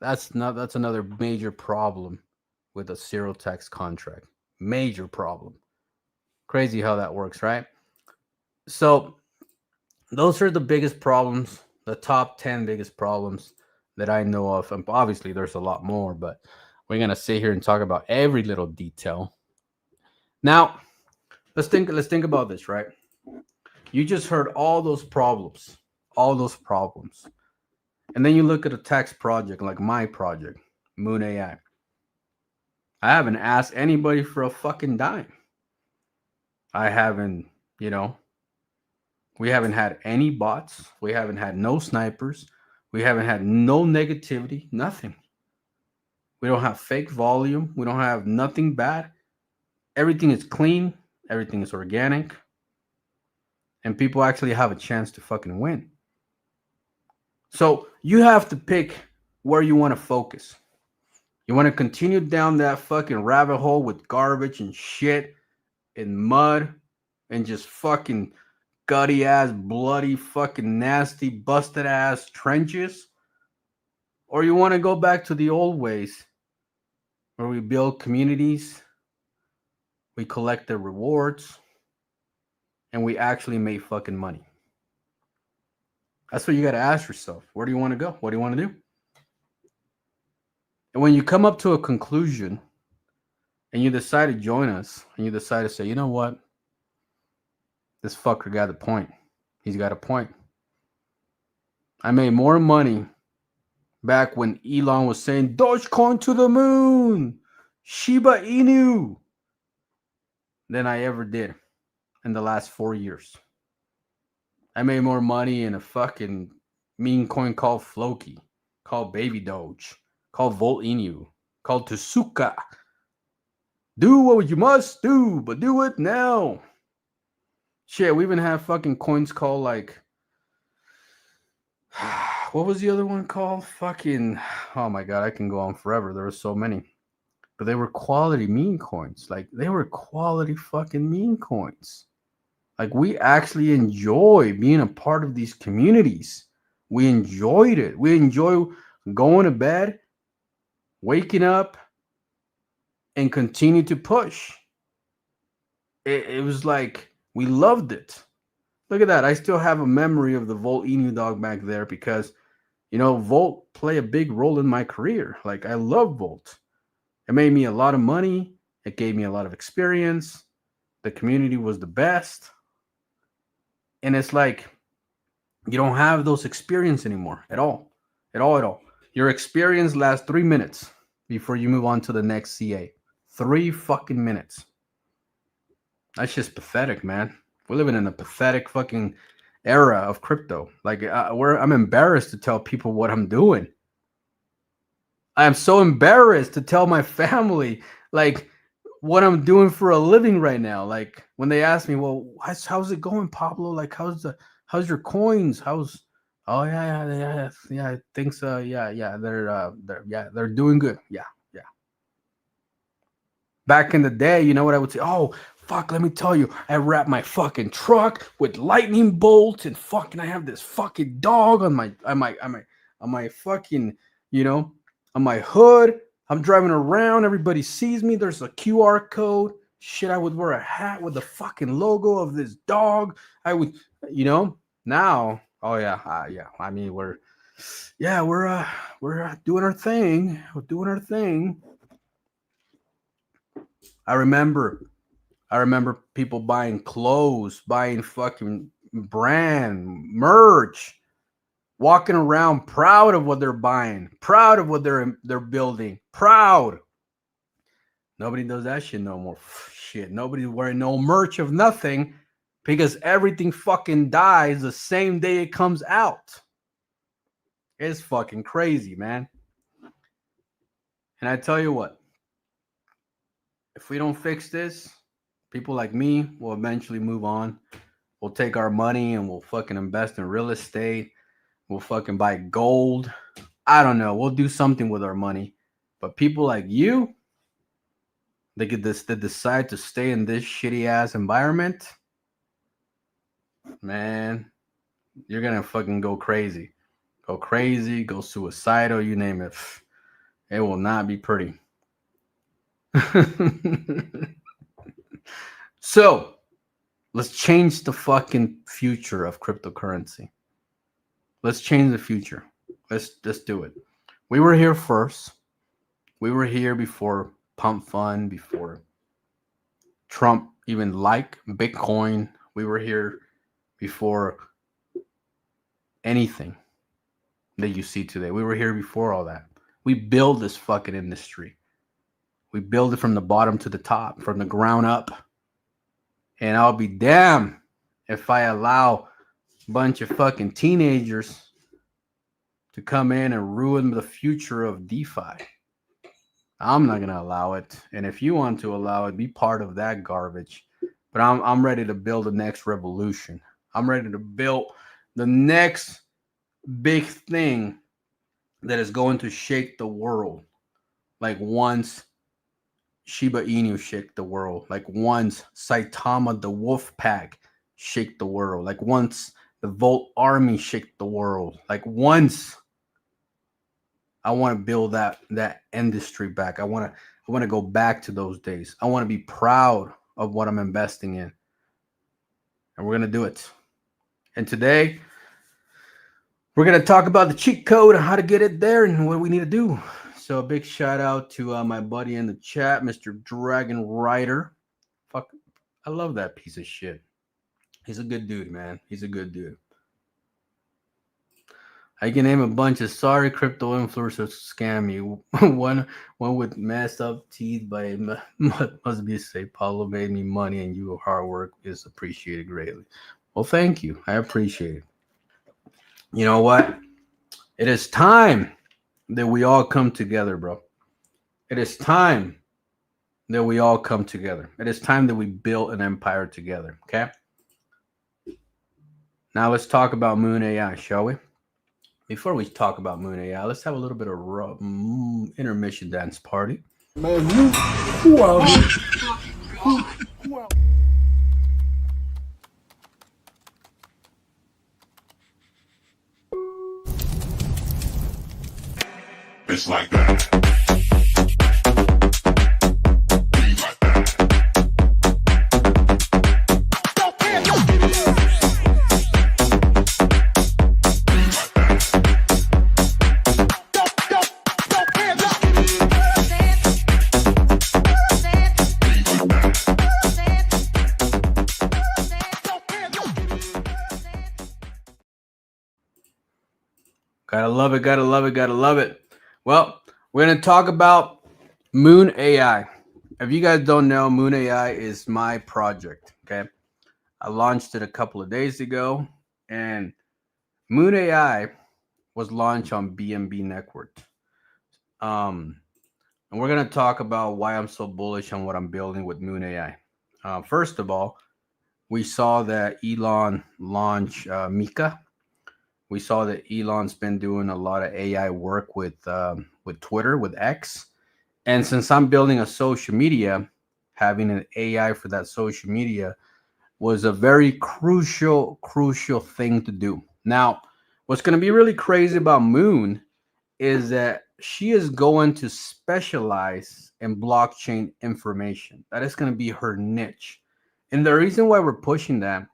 That's another major problem with a zero tax contract. Major problem. Crazy how that works, right? So those are the biggest problems, the top 10 biggest problems that I know of. And obviously there's a lot more, but we're going to sit here and talk about every little detail. Now, let's think about this, right? You just heard all those problems. And then you look at a tax project like my project, Moon AI. I haven't asked anybody for a fucking dime. I haven't, we haven't had any bots. We haven't had no snipers. We haven't had no negativity, nothing. We don't have fake volume. We don't have nothing bad. Everything is clean. Everything is organic. And people actually have a chance to fucking win. So you have to pick where you want to focus. You want to continue down that fucking rabbit hole with garbage and shit and mud and just fucking gutty ass, bloody, fucking nasty, busted ass trenches? Or you want to go back to the old ways where we build communities, we collect the rewards, and we actually make fucking money? That's what you got to ask yourself. Where do you want to go? What do you want to do? And when you come up to a conclusion and you decide to join us and you decide to say, you know what? This fucker got a point. He's got a point. I made more money back when Elon was saying Dogecoin to the moon, Shiba Inu, than I ever did in the last 4 years. I made more money in a fucking meme coin called Floki, called Baby Doge, called Volt Inu, called Tsuka. Do what you must do, but do it now. Shit, we even have fucking coins called like, what was the other one called? Fucking, oh my god, I can go on forever. There were so many. But they were quality meme coins. Like, they were quality fucking meme coins. Like, we actually enjoy being a part of these communities. We enjoyed it. We enjoy going to bed, waking up, and continue to push. It was like, we loved it. Look at that. I still have a memory of the Volt Inu dog back there because, Volt played a big role in my career. Like, I love Volt. It made me a lot of money. It gave me a lot of experience. The community was the best. And it's like you don't have those experience anymore at all. At all, at all. Your experience lasts 3 minutes before you move on to the next CA. 3 fucking minutes. That's just pathetic, man. We're living in a pathetic fucking era of crypto. Like, I'm embarrassed to tell people what I'm doing. I am so embarrassed to tell my family, like, what I'm doing for a living right now. Like, when they ask me, well, how's it going, Pablo? Like, how's your coins? Oh yeah, I think so. Yeah, they're doing good. Yeah. Back in the day, you know what I would say? Oh, fuck, let me tell you, I wrapped my fucking truck with lightning bolts and fucking I have this fucking dog on my fucking, on my hood. I'm driving around, everybody sees me. There's a QR code. Shit, I would wear a hat with the fucking logo of this dog. I would, now, oh yeah. I mean, we're doing our thing. We're doing our thing. I remember people buying clothes, buying fucking brand merch, walking around proud of what they're buying, proud of what they're building, proud. Nobody does that shit no more. Shit, nobody's wearing no merch of nothing because everything fucking dies the same day it comes out. It's fucking crazy, man. And I tell you what, if we don't fix this, people like me will eventually move on. We'll take our money and we'll fucking invest in real estate. We'll fucking buy gold. I don't know. We'll do something with our money. But people like you, they decide to stay in this shitty ass environment. Man, you're gonna fucking go crazy. Go crazy, go suicidal, you name it. It will not be pretty. So let's change the fucking future of cryptocurrency. Let's change the future. Let's do it. We were here first. We were here before Pump Fund, before Trump even liked Bitcoin. We were here before anything that you see today. We were here before all that. We build this fucking industry. We build it from the bottom to the top, from the ground up. And I'll be damned if I allow a bunch of fucking teenagers to come in and ruin the future of DeFi. I'm not going to allow it. And if you want to allow it, be part of that garbage. But I'm ready to build the next revolution. I'm ready to build the next big thing that is going to shake the world. Like once Shiba Inu shake the world. Like once Saitama the Wolf Pack shake the world. Like once the Volt Army shake the world. Like once I want to build that industry back. I want to go back to those days. I want to be proud of what I'm investing in. And we're going to do it. And today we're going to talk about the cheat code and how to get it there and what we need to do. So a big shout out to my buddy in the chat, Mr. Dragon Rider. Fuck, I love that piece of shit. He's a good dude, man. He's a good dude. I can name a bunch of sorry crypto influencers scam you. one with messed up teeth by must be say Paulo made me money and your hard work is appreciated greatly. Well, thank you. I appreciate it. You know what? It is time that we all come together, bro. It is time that we all come together. It is time that we build an empire together, okay? Now let's talk about Moon AI, shall we? Before we talk about Moon AI, let's have a little bit of intermission dance party. Man, who out here? It's like that. Gotta love it, gotta love it, gotta love it. Well, we're gonna talk about Moon AI. If you guys don't know, Moon AI is my project. Okay. I launched it a couple of days ago, and Moon AI was launched on BNB Network. Um, and we're gonna talk about why I'm so bullish on what I'm building with Moon AI. First of all, we saw that Elon launch Mika. We saw that Elon's been doing a lot of AI work with Twitter, with X. And since I'm building a social media, having an AI for that social media was a very crucial thing to do. Now, what's going to be really crazy about Moon is that she is going to specialize in blockchain information. That is going to be her niche. And the reason why we're pushing that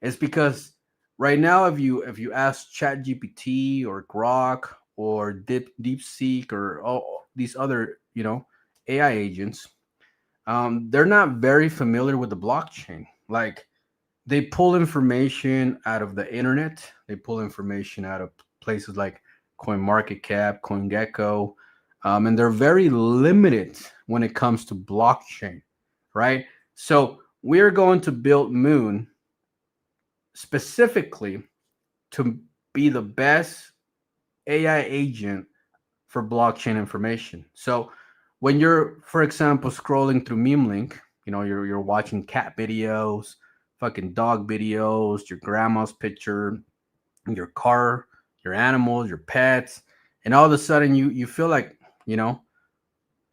is because right now, if you ask ChatGPT or Grok or DeepSeek or all these other AI agents, they're not very familiar with the blockchain. Like they pull information out of the internet, they pull information out of places like CoinMarketCap, CoinGecko, and they're very limited when it comes to blockchain, right? So we are going to build Moon specifically to be the best AI agent for blockchain information. So when you're, for example, scrolling through meme link, you're watching cat videos, fucking dog videos, your grandma's picture, your car, your animals, your pets, and all of a sudden you feel like, you know,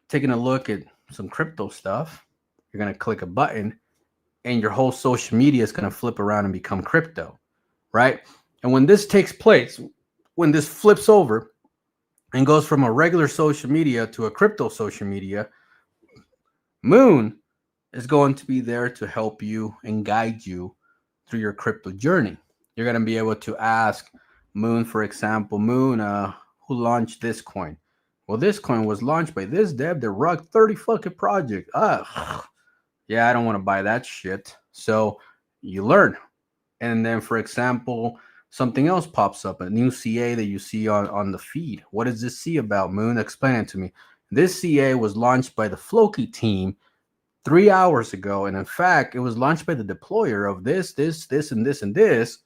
taking a look at some crypto stuff. You're gonna click a button and your whole social media is gonna flip around and become crypto, right? And when this takes place, when this flips over and goes from a regular social media to a crypto social media, Moon is going to be there to help you and guide you through your crypto journey. You're going to be able to ask Moon, for example, Moon, who launched this coin? Well, this coin was launched by this dev that rug 30 fucking project. Yeah, I don't want to buy that shit. So you learn. And then, for example, something else pops up, a new CA that you see on the feed. What is this C about, Moon? Explain it to me. This CA was launched by the Floki team 3 hours ago. And in fact, it was launched by the deployer of this, and this, and this.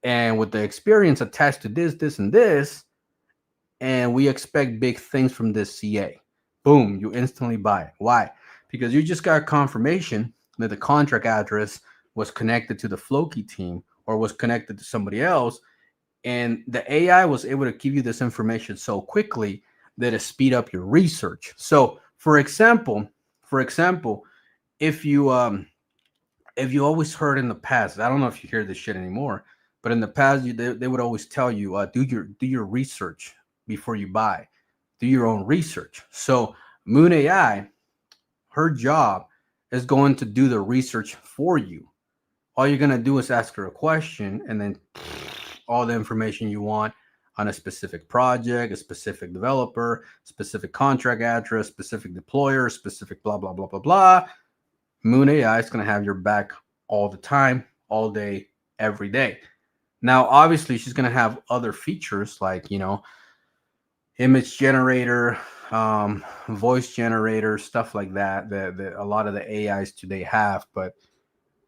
And with the experience attached to this, and this, and we expect big things from this CA. Boom, you instantly buy it. Why? Because you just got confirmation that the contract address was connected to the Floki team or was connected to somebody else. And the AI was able to give you this information so quickly that it speed up your research. So for example, if you always heard in the past, I don't know if you hear this shit anymore, but in the past they would always tell you do your research before you buy, do your own research. So Moon AI, her job is going to do the research for you. All you're going to do is ask her a question and then all the information you want on a specific project, a specific developer, specific contract address, specific deployer, specific blah, blah, blah, blah, blah. Moon AI is going to have your back all the time, all day, every day. Now, obviously, she's going to have other features like, image generator, voice generator, stuff like that, that a lot of the AIs today have. But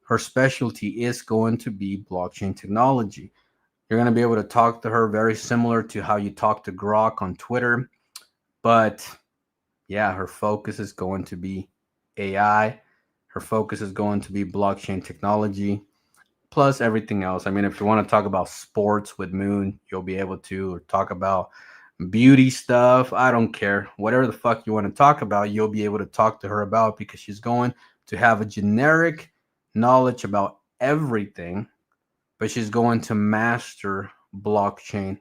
her specialty is going to be blockchain technology. You're going to be able to talk to her very similar to how you talk to Grok on Twitter. But yeah, her focus is going to be AI. Her focus is going to be blockchain technology, plus everything else. I mean, if you want to talk about sports with Moon, you'll be able to, or talk about beauty stuff. I don't care. Whatever the fuck you want to talk about, you'll be able to talk to her about, because she's going to have a generic knowledge about everything, but she's going to master blockchain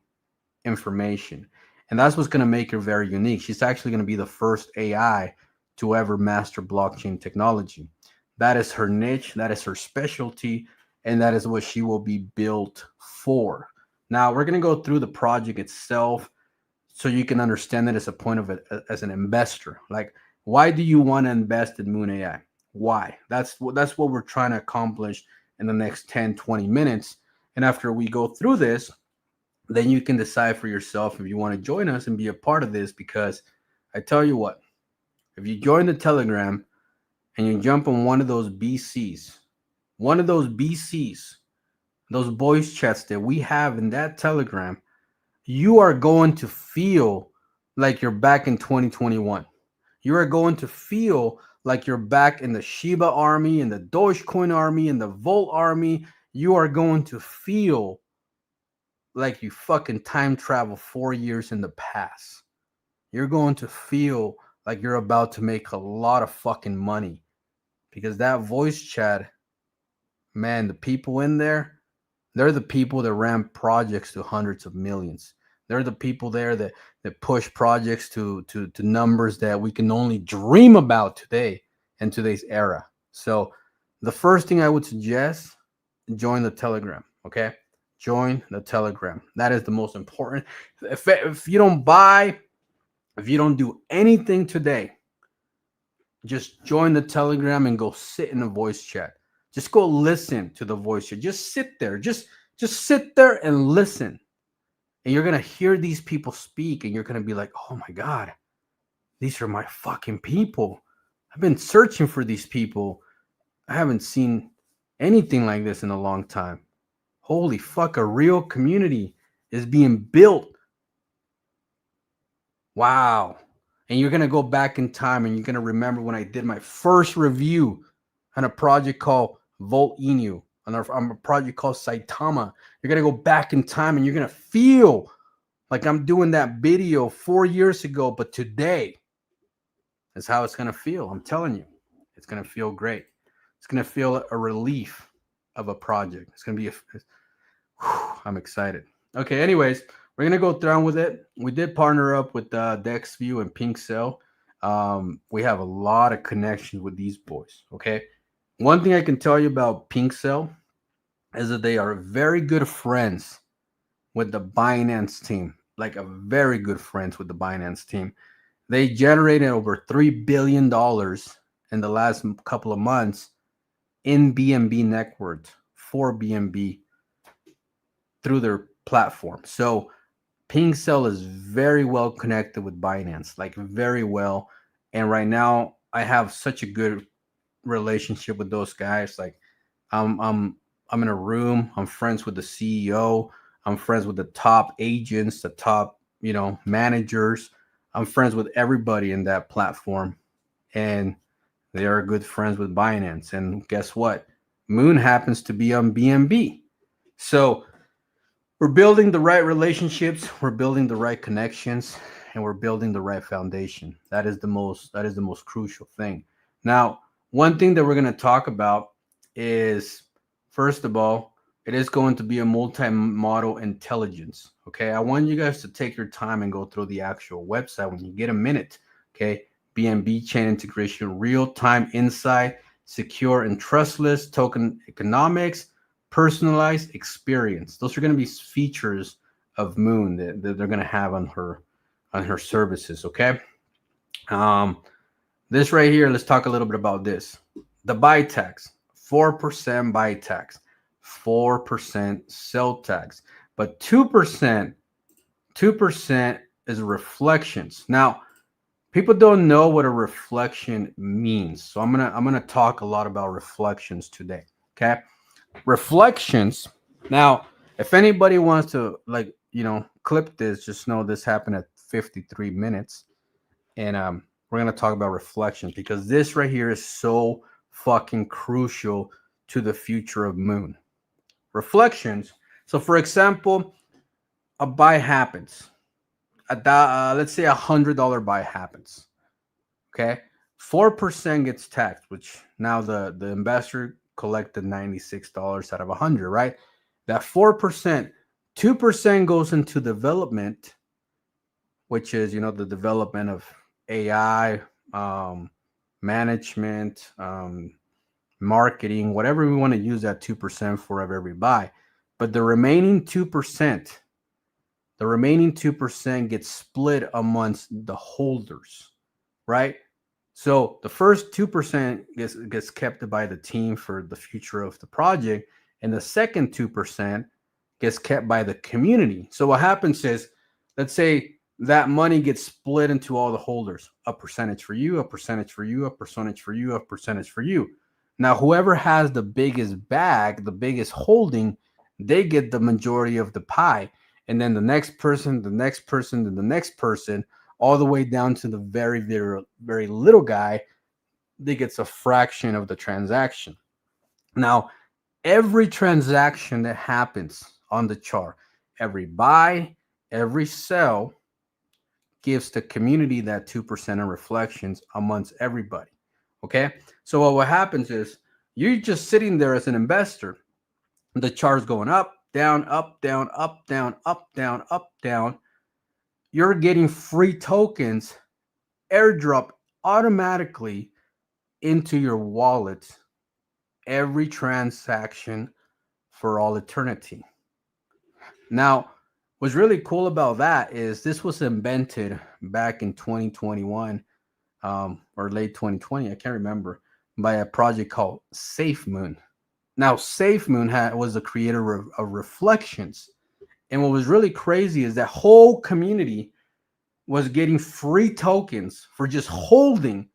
information. And that's what's going to make her very unique. She's actually going to be the first AI to ever master blockchain technology. That is her niche, that is her specialty, and that is what she will be built for. Now, we're going to go through the project itself so you can understand it as a point of it as an investor. Like, why do you want to invest in Moon AI? Why? That's what we're trying to accomplish in the next 10, 20 minutes. And after we go through this, then you can decide for yourself if you want to join us and be a part of this. Because I tell you what, if you join the Telegram and you jump on one of those BCs, those voice chats that we have in that Telegram, you are going to feel like you're back in 2021. You are going to feel like you're back in the Shiba army, in the Dogecoin army, in the Volt army. You are going to feel like you fucking time travel 4 years in the past. You're going to feel like you're about to make a lot of fucking money, because that voice chat, man, the people in there, they're the people that ran projects to hundreds of millions. They're the people there that push projects to numbers that we can only dream about today in today's era. So the first thing I would suggest, join the Telegram, okay? Join the Telegram. That is the most important. If you don't buy, if you don't do anything today, just join the Telegram and go sit in a voice chat. Just go listen to the voice chat. Just sit there. Just sit there and listen. And you're going to hear these people speak and you're going to be like, "Oh my God, these are my fucking people. I've been searching for these people. I haven't seen anything like this in a long time. Holy fuck, a real community is being built. Wow." And you're going to go back in time and you're going to remember when I did my first review on a project called Volt Inu, on a project called Saitama. You're going to go back in time and you're going to feel like I'm doing that video 4 years ago, but today is how it's going to feel. I'm telling you, it's going to feel great. It's going to feel a relief of a project. It's going to be I'm excited. Okay, anyways, we're gonna go down with it. We did partner up with DexView and Pink Cell. We have a lot of connections with these boys. Okay, one thing I can tell you about Pink Cell is that they are very good friends with the Binance team, like a very good friends with the Binance team. They generated over $3 billion in the last couple of months in BNB networks for BNB through their platform. So Pink Cell is very well connected with Binance, like very well. And right now, I have such a good relationship with those guys. Like, I'm in a room. I'm friends with the CEO. I'm friends with the top agents, the top managers. I'm friends with everybody in that platform, and they are good friends with Binance. And guess what? Moon happens to be on BNB. So we're building the right relationships, we're building the right connections, and we're building the right foundation. That is the most crucial thing. Now, one thing that we're going to talk about is, first of all, it is going to be a multi-model intelligence. Okay, I want you guys to take your time and go through the actual website when you get a minute. Okay, BNB chain integration, real-time insight, secure and trustless token economics, personalized experience. Those are going to be features of Moon that they're going to have on her services. Okay. This right here, let's talk a little bit about this. The buy tax, 4% buy tax, 4% sell tax, but 2% is reflections. Now, people don't know what a reflection means, so I'm gonna talk a lot about reflections today. Okay. Reflections. Now, if anybody wants to clip this, just know this happened at 53 minutes, and we're gonna talk about reflections because this right here is so fucking crucial to the future of Moon. Reflections. So, for example, a buy happens. Let's say $100 buy happens. Okay, 4% gets taxed, which now the investor collected $96 out of 100, right? That 4%, 2% goes into development, which is the development of AI, management, marketing, whatever we want to use that 2% for of every buy. But the remaining 2%, gets split amongst the holders, right? So the first 2% gets kept by the team for the future of the project, and the second 2% gets kept by the community. So what happens is, let's say that money gets split into all the holders, a percentage for you, a percentage for you, a percentage for you, a percentage for you. Now, whoever has the biggest bag, the biggest holding, they get the majority of the pie. And then the next person, the next person, and the next person, all the way down to the very, very, very little guy, they gets a fraction of the transaction. Now, every transaction that happens on the chart, every buy, every sell, gives the community that 2% of reflections amongst everybody. Okay. So what happens is you're just sitting there as an investor. The chart's going up, down, up, down, up, down, up, down, up, down. You're getting free tokens airdrop automatically into your wallet every transaction for all eternity. Now, what's really cool about that is this was invented back in 2021 or late 2020, I can't remember, by a project called SafeMoon. Now, SafeMoon was the creator of Reflections. And what was really crazy is that whole community was getting free tokens for just holding.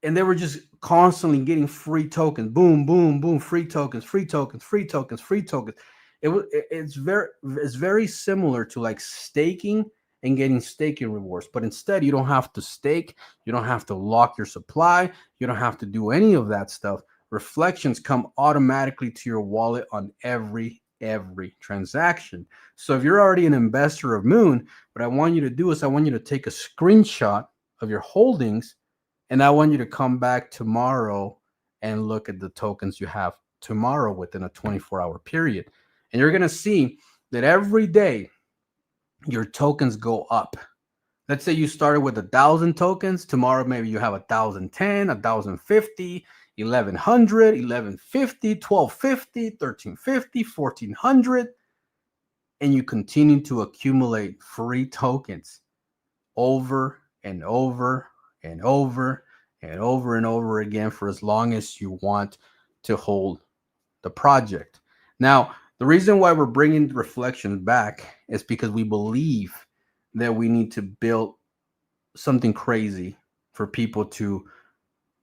And they were just constantly getting free tokens. Boom, boom, boom, free tokens, free tokens, free tokens, free tokens. It's very similar to like staking and getting staking rewards, but instead you don't have to stake, you don't have to lock your supply, you don't have to do any of that stuff. Reflections come automatically to your wallet on every transaction. So if you're already an investor of Moon, what I want you to do is I want you to take a screenshot of your holdings, and I want you to come back tomorrow and look at the tokens you have tomorrow within a 24-hour period. And you're going to see that every day your tokens go up. Let's say you started with 1,000 tokens. Tomorrow, maybe you have 1,010, 1,050, 1,100, 1,150, 1,250, 1,350, 1,400. And you continue to accumulate free tokens over and over and over and over and over again for as long as you want to hold the project. Now, the reason why we're bringing Reflections back is because we believe that we need to build something crazy for people to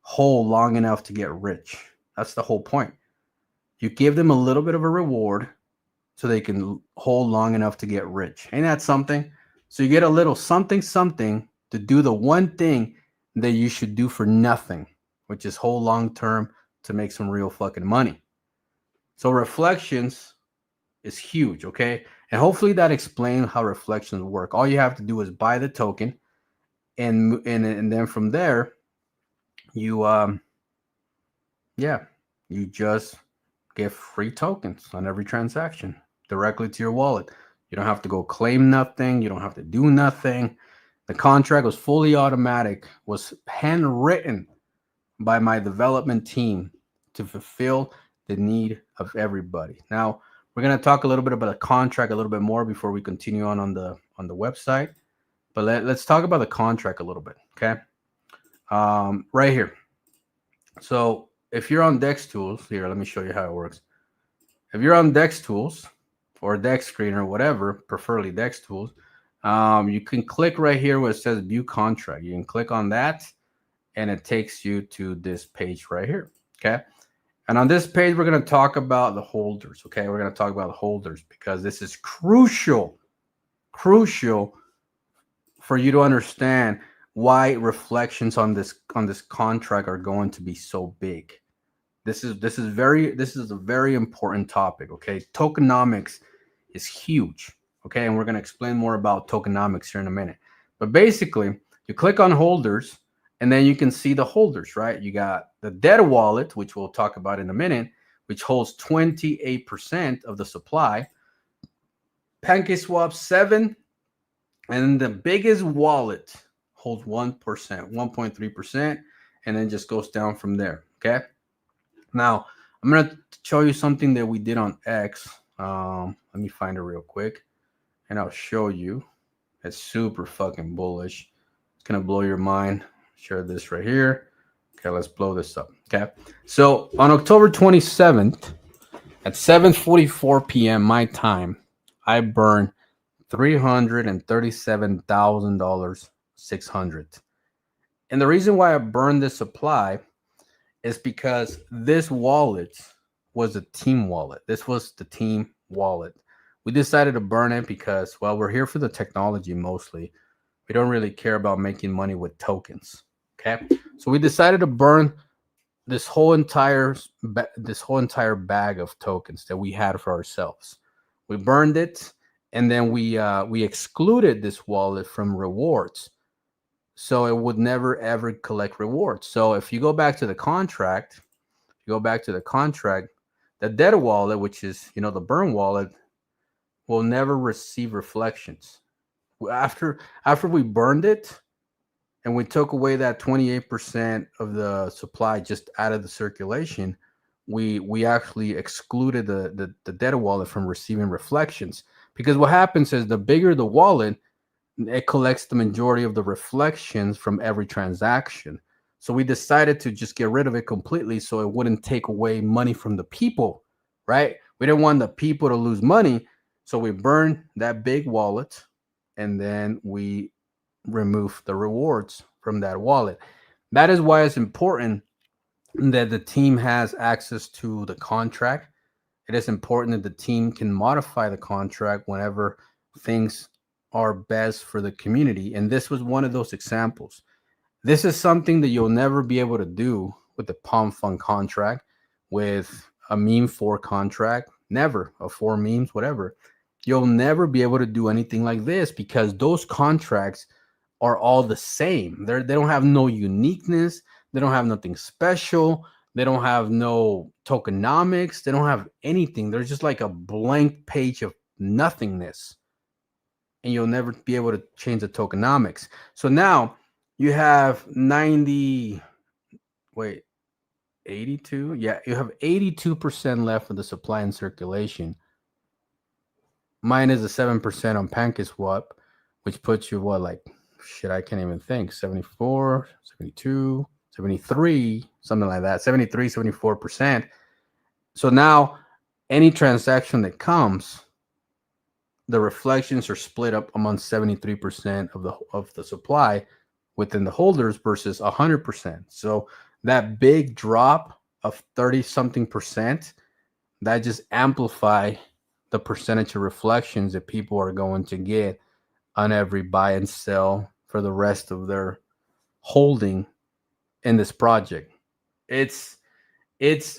hold long enough to get rich. That's the whole point. You give them a little bit of a reward so they can hold long enough to get rich. Ain't that something? So you get a little something to do the one thing that you should do for nothing, which is hold long term to make some real fucking money. So Reflections is huge, okay? And hopefully that explains how Reflections work. All you have to do is buy the token, and then from there, you you just get free tokens on every transaction directly to your wallet. You don't have to go claim nothing. You don't have to do nothing. The contract was fully automatic, was handwritten by my development team to fulfill the need of everybody. Now, we're going to talk a little bit about the contract a little bit more before we continue on the website. But let's talk about the contract a little bit, okay? Right here. So if you're on Dex Tools, here, let me show you how it works. If you're on Dex Tools or Dex Screen or whatever, preferably Dex Tools, you can click right here where it says View Contract. You can click on that, and it takes you to this page right here, okay? And on this page, we're going to talk about the holders, okay? We're going to talk about the holders because this is crucial for you to understand why Reflections on this contract are going to be so big. This is a very important topic, okay? Tokenomics is huge, okay? And we're going to explain more about tokenomics here in a minute. But basically, you click on holders, and then you can see the holders, right? You got the dead wallet, which we'll talk about in a minute, which holds 28% of the supply. PancakeSwap 7, and the biggest wallet holds 1%, 1.3%, and then just goes down from there, okay? Now, I'm going to show you something that we did on X. Let me find it real quick, and I'll show you. It's super fucking bullish. It's going to blow your mind. Share this right here. Okay, let's blow this up. Okay, so on October 27th, At 7:44 p.m. my time, I burned $337,000 600. And the reason why I burned this supply is because this wallet was a team wallet. This was the team wallet. We decided to burn it because, well, we're here for the technology mostly. We don't really care about making money with tokens. Okay, so we decided to burn this whole entire bag of tokens that we had for ourselves. We burned it, and then we excluded this wallet from rewards, so it would never ever collect rewards. So if you go back to the contract, the dead wallet, which is the burn wallet, will never receive reflections. After we burned it and we took away that 28% of the supply just out of the circulation, we actually excluded the dead wallet from receiving reflections. Because what happens is the bigger the wallet, it collects the majority of the reflections from every transaction. So we decided to just get rid of it completely so it wouldn't take away money from the people, right? We didn't want the people to lose money. So we burned that big wallet, and then we remove the rewards from that wallet. That is why it's important that the team has access to the contract. It is important that the team can modify the contract whenever things are best for the community. And this was one of those examples. This is something that you'll never be able to do with the Palm Fund contract, with a meme 4 contract, never, a 4 memes, whatever. You'll never be able to do anything like this because those contracts are all the same. They don't have no uniqueness. They don't have nothing special. They don't have no tokenomics. They don't have anything. They're just like a blank page of nothingness. And you'll never be able to change the tokenomics. So now you have 82. Yeah, you have 82% left of the supply in circulation. Mine is a 7% on PancakeSwap, which puts you I can't even think. 74, 72, 73, something like that. 73, 74%. So now any transaction that comes, the reflections are split up among 73% of the supply within the holders versus 100%. So that big drop of 30 something percent, that just amplify the percentage of reflections that people are going to get on every buy and sell for the rest of their holding in this project. It's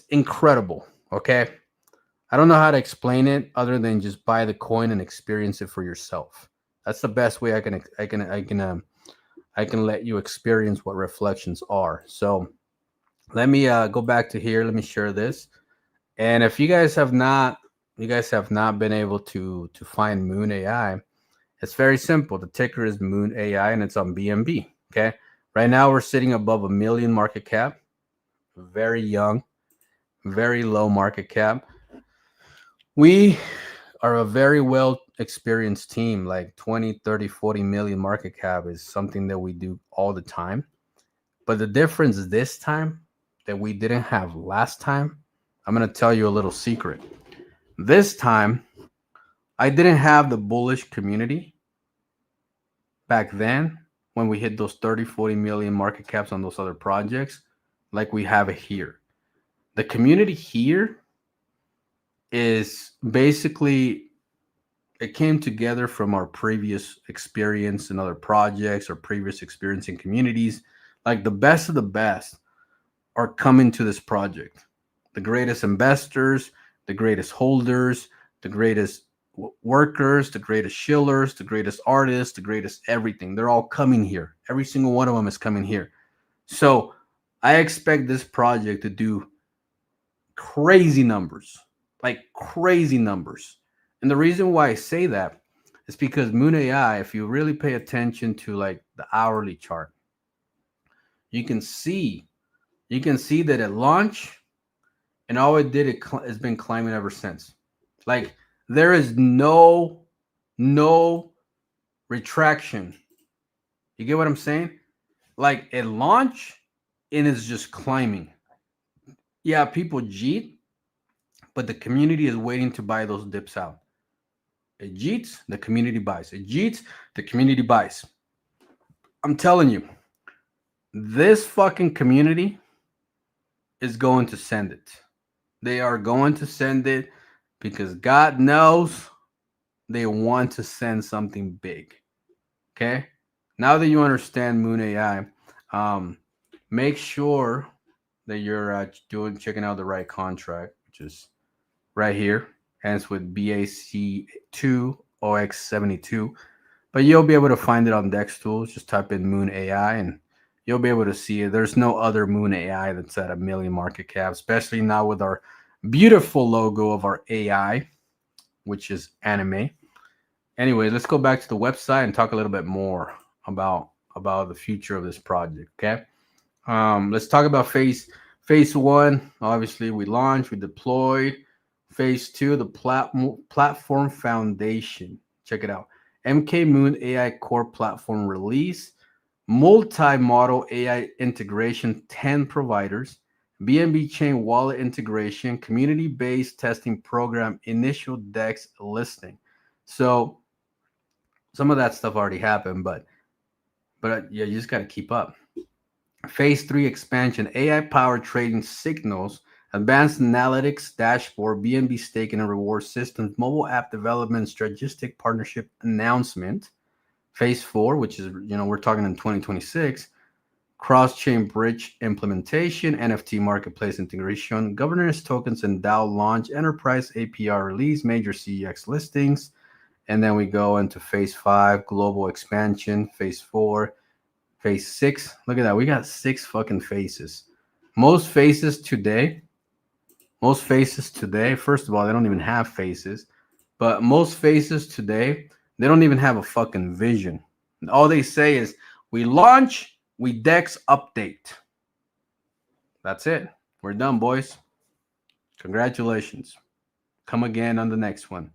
incredible. Okay, I don't know how to explain it other than just buy the coin and experience it for yourself. That's the best way I can let you experience what reflections are. So let me go back to here. Let me share this. And if you guys have not been able to find Moon AI, it's very simple. The ticker is Moon AI and it's on BNB. Okay. Right now we're sitting above 1 million market cap. Very young, very low market cap. We are a very well experienced team. Like 20, 30, 40 million market cap is something that we do all the time. But the difference this time that we didn't have last time, I'm going to tell you a little secret. This time, I didn't have the bullish community back then when we hit those 30, 40 million market caps on those other projects like we have it here. The community here is basically, it came together from our previous experience in other projects or previous experience in communities. Like the best of the best are coming to this project. The greatest investors, the greatest holders, the greatest workers, the greatest shillers, the greatest artists, the greatest everything. They're all coming here. Every single one of them is coming here. So I expect this project to do crazy numbers, like crazy numbers. And the reason why I say that is because Moon AI, if you really pay attention to like the hourly chart, you can see that at launch, and all it did, it's been climbing ever since. Like there is no retraction. You get what I'm saying? Like at launch, and it's just climbing. Yeah, people cheat, but the community is waiting to buy those dips out. It jeets, the community buys. It jeets, the community buys. I'm telling you, this fucking community is going to send it. They are going to send it because God knows they want to send something big. Okay? Now that you understand Moon AI, make sure that you're checking out the right contract, which is right here. Ends with BAC2OX72. But you'll be able to find it on Dex Tools. Just type in Moon AI and you'll be able to see it. There's no other Moon AI that's at a million market cap, especially now with our beautiful logo of our AI, which is anime. Anyway, let's go back to the website and talk a little bit more about the future of this project. Okay. Let's talk about phase one. Obviously, we launched, we deployed. Phase two, the platform foundation. Check it out. MK Moon AI Core Platform release, multi-model AI integration, 10 providers, BNB chain wallet integration, community-based testing program, initial DEX listing. So some of that stuff already happened, but yeah, you just got to keep up. Phase 3 expansion, AI-powered trading signals, advanced analytics dashboard, BNB staking and reward systems, mobile app development, strategic partnership announcement. Phase 4, which is, we're talking in 2026, cross-chain bridge implementation, NFT marketplace integration, governance tokens and DAO launch, enterprise APR release, major CEX listings. And then we go into phase 5, global expansion, phase 4, phase 6. Look at that. We got 6 fucking phases. Most phases today, first of all, they don't even have phases. But most phases today, they don't even have a fucking vision. All they say is, we launch, we DEX update. That's it. We're done, boys. Congratulations. Come again on the next one.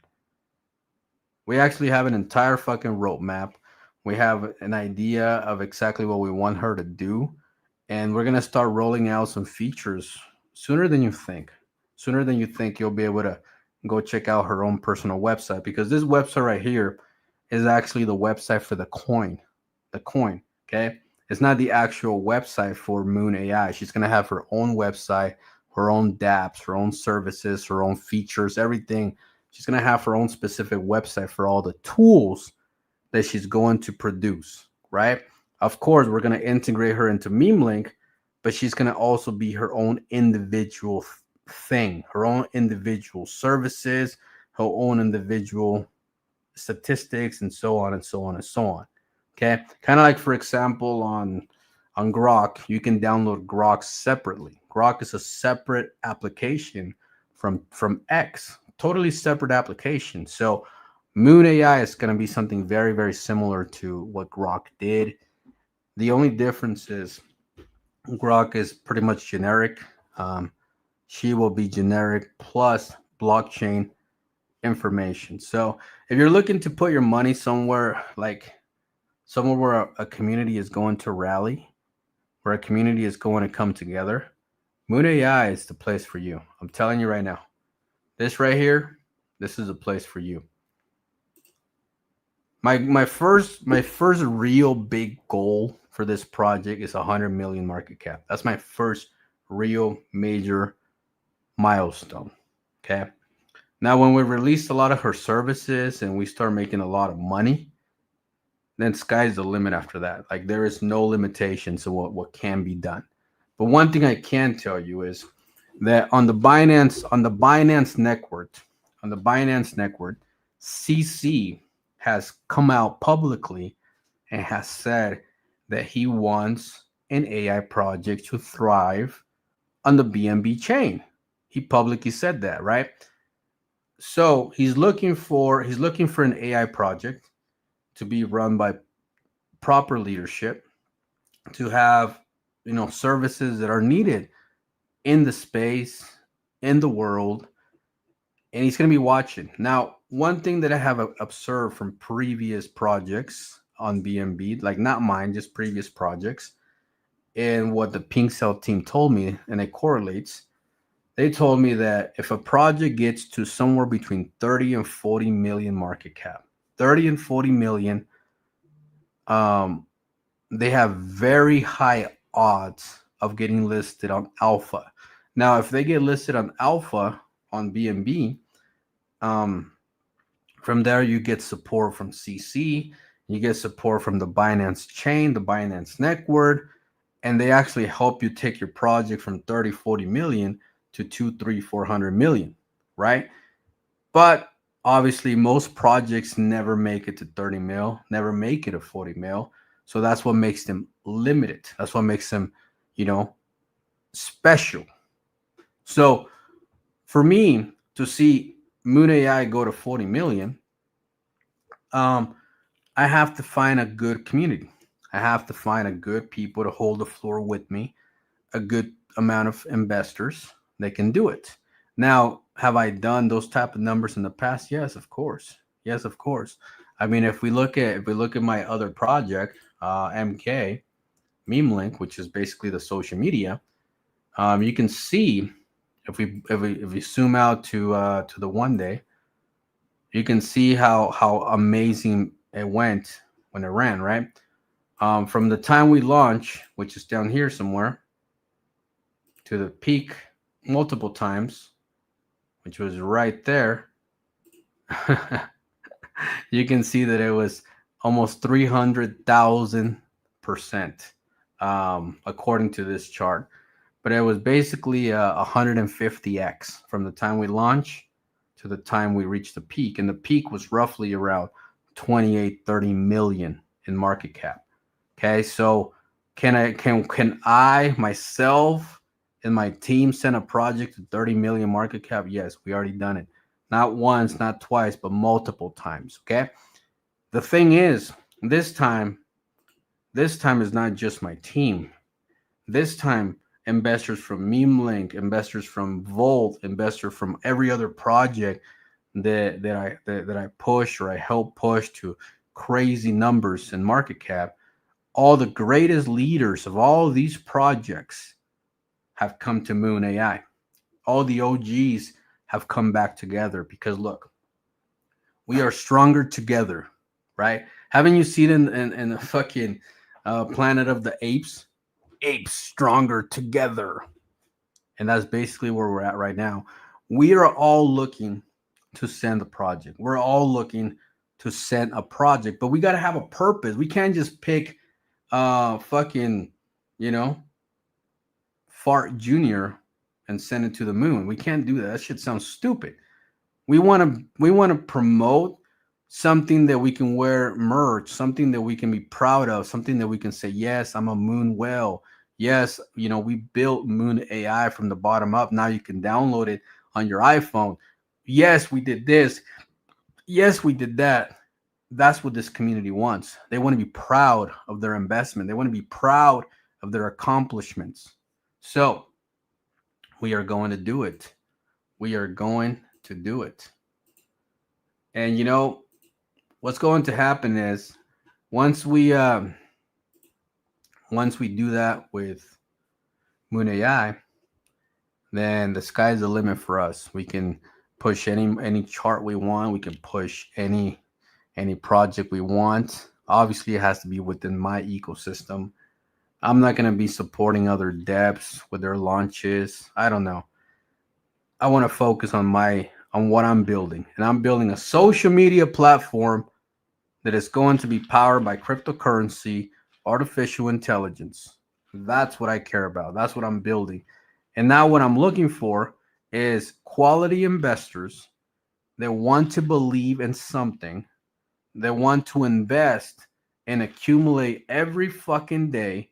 We actually have an entire fucking roadmap. We have an idea of exactly what we want her to do. And we're going to start rolling out some features sooner than you think. Sooner than you think, you'll be able to go check out her own personal website, because this website right here is actually the website for the coin. The coin, okay? It's not the actual website for Moon AI. She's going to have her own website, her own dApps, her own services, her own features, everything. She's going to have her own specific website for all the tools that she's going to produce, right? Of course, we're going to integrate her into MemeLink, but she's going to also be her own individual thing, her own individual services, her own individual statistics, and so on and so on and so on. Okay, kind of like, for example, on Grok, you can download Grok separately. Grok is a separate application from X, totally separate application. So Moon AI is going to be something very, very similar to what Grok did. The only difference is Grok is pretty much generic. She will be generic plus blockchain information. So if you're looking to put your money somewhere, like somewhere where a community is going to rally, where a community is going to come together, Moon AI is the place for you. I'm telling you right now. This right here, this is a place for you. My first real big goal for this project is 100 million market cap. That's my first real major milestone. Okay. Now, when we release a lot of her services and we start making a lot of money, then sky's the limit after that. Like, there is no limitations to what can be done. But one thing I can tell you is that on the Binance network, CC has come out publicly and has said that he wants an AI project to thrive on the BNB chain. He publicly said that, right? So he's looking for an AI project to be run by proper leadership, to have, services that are needed in the space, in the world, and he's going to be watching. Now, one thing that I have observed from previous projects on BNB, like not mine, just previous projects, and what the Pink Cell team told me, and it correlates, They told me that if a project gets to somewhere between 30 and 40 million market cap, 30 and 40 million, um, they have very high odds of getting listed on Alpha. Now, if they get listed on Alpha on BNB, um, from there you get support from CC, you get support from the Binance chain, the Binance network, and they actually help you take your project from 30, 40 million to 2, 3, 400 million, right? But obviously, most projects never make it to 30 mil, never make it to 40 mil. So that's what makes them limited. That's what makes them, you know, special. So for me to see Moon AI go to 40 million, um, I have to find a good community. I have to find a good people to hold the floor with me, a good amount of investors that can do it. Now, have I done those type of numbers in the past? Yes, of course. Yes, of course. I mean, if we look at my other project, MK Meme Link, which is basically the social media, you can see if we zoom out to the one day, you can see how amazing it went when it ran, right? From the time we launch, which is down here somewhere, to the peak multiple times, which was right there, you can see that it was almost 300,000%, according to this chart. But it was basically 150x from the time we launched to the time we reached the peak. And the peak was roughly around 28, 30 million in market cap. Okay, so can I myself and my team send a project to 30 million market cap? Yes, we already done it. Not once, not twice, but multiple times. Okay. The thing is, this time is not just my team. This time, investors from Meme Link, investors from Volt, investors from every other project that I push or I help push to crazy numbers in market cap. All the greatest leaders of all of these projects have come to Moon AI. All the OGs have come back together because look, we are stronger together, right? Haven't you seen in the fucking Planet of the Apes? Apes stronger together. And that's basically where we're at right now. We are all looking to send a project. We're all looking to send a project, but we got to have a purpose. We can't just pick fucking, you know, Fart Junior and send it to the moon. We can't do that. That shit sounds stupid. We want to promote something that we can wear merch, something that we can be proud of, something that we can say, yes, I'm a moon whale. Yes, we built Moon AI from the bottom up. Now you can download it on your iPhone. Yes, we did this. Yes, we did that. That's what this community wants. They want to be proud of their investment. They want to be proud of their accomplishments. So we are going to do it. We are going to do it. And what's going to happen is once we do that with Moon AI, then the sky's the limit for us. We can push any chart we want. We can push any project we want. Obviously, it has to be within my ecosystem. I'm not going to be supporting other devs with their launches. I don't know. I want to focus on what I'm building. And I'm building a social media platform that is going to be powered by cryptocurrency, artificial intelligence. That's what I care about. That's what I'm building. And now what I'm looking for is quality investors that want to believe in something, that want to invest and accumulate every fucking day,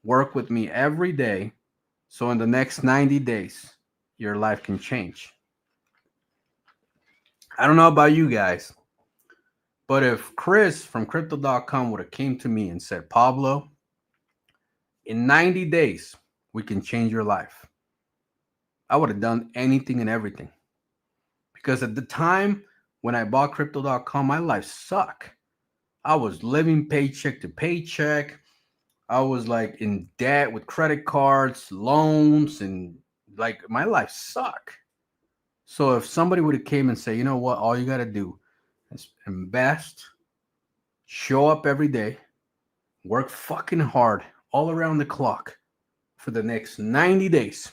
work with me every day. So in the next 90 days, your life can change. I don't know about you guys, but if Chris from crypto.com would have came to me and said, Pablo, in 90 days, we can change your life, I would have done anything and everything. Because at the time when I bought crypto.com, my life sucked. I was living paycheck to paycheck. I was like in debt with credit cards, loans, and like my life suck. So if somebody would have came and say, you know what, all you got to do is invest, show up every day, work fucking hard all around the clock for the next 90 days,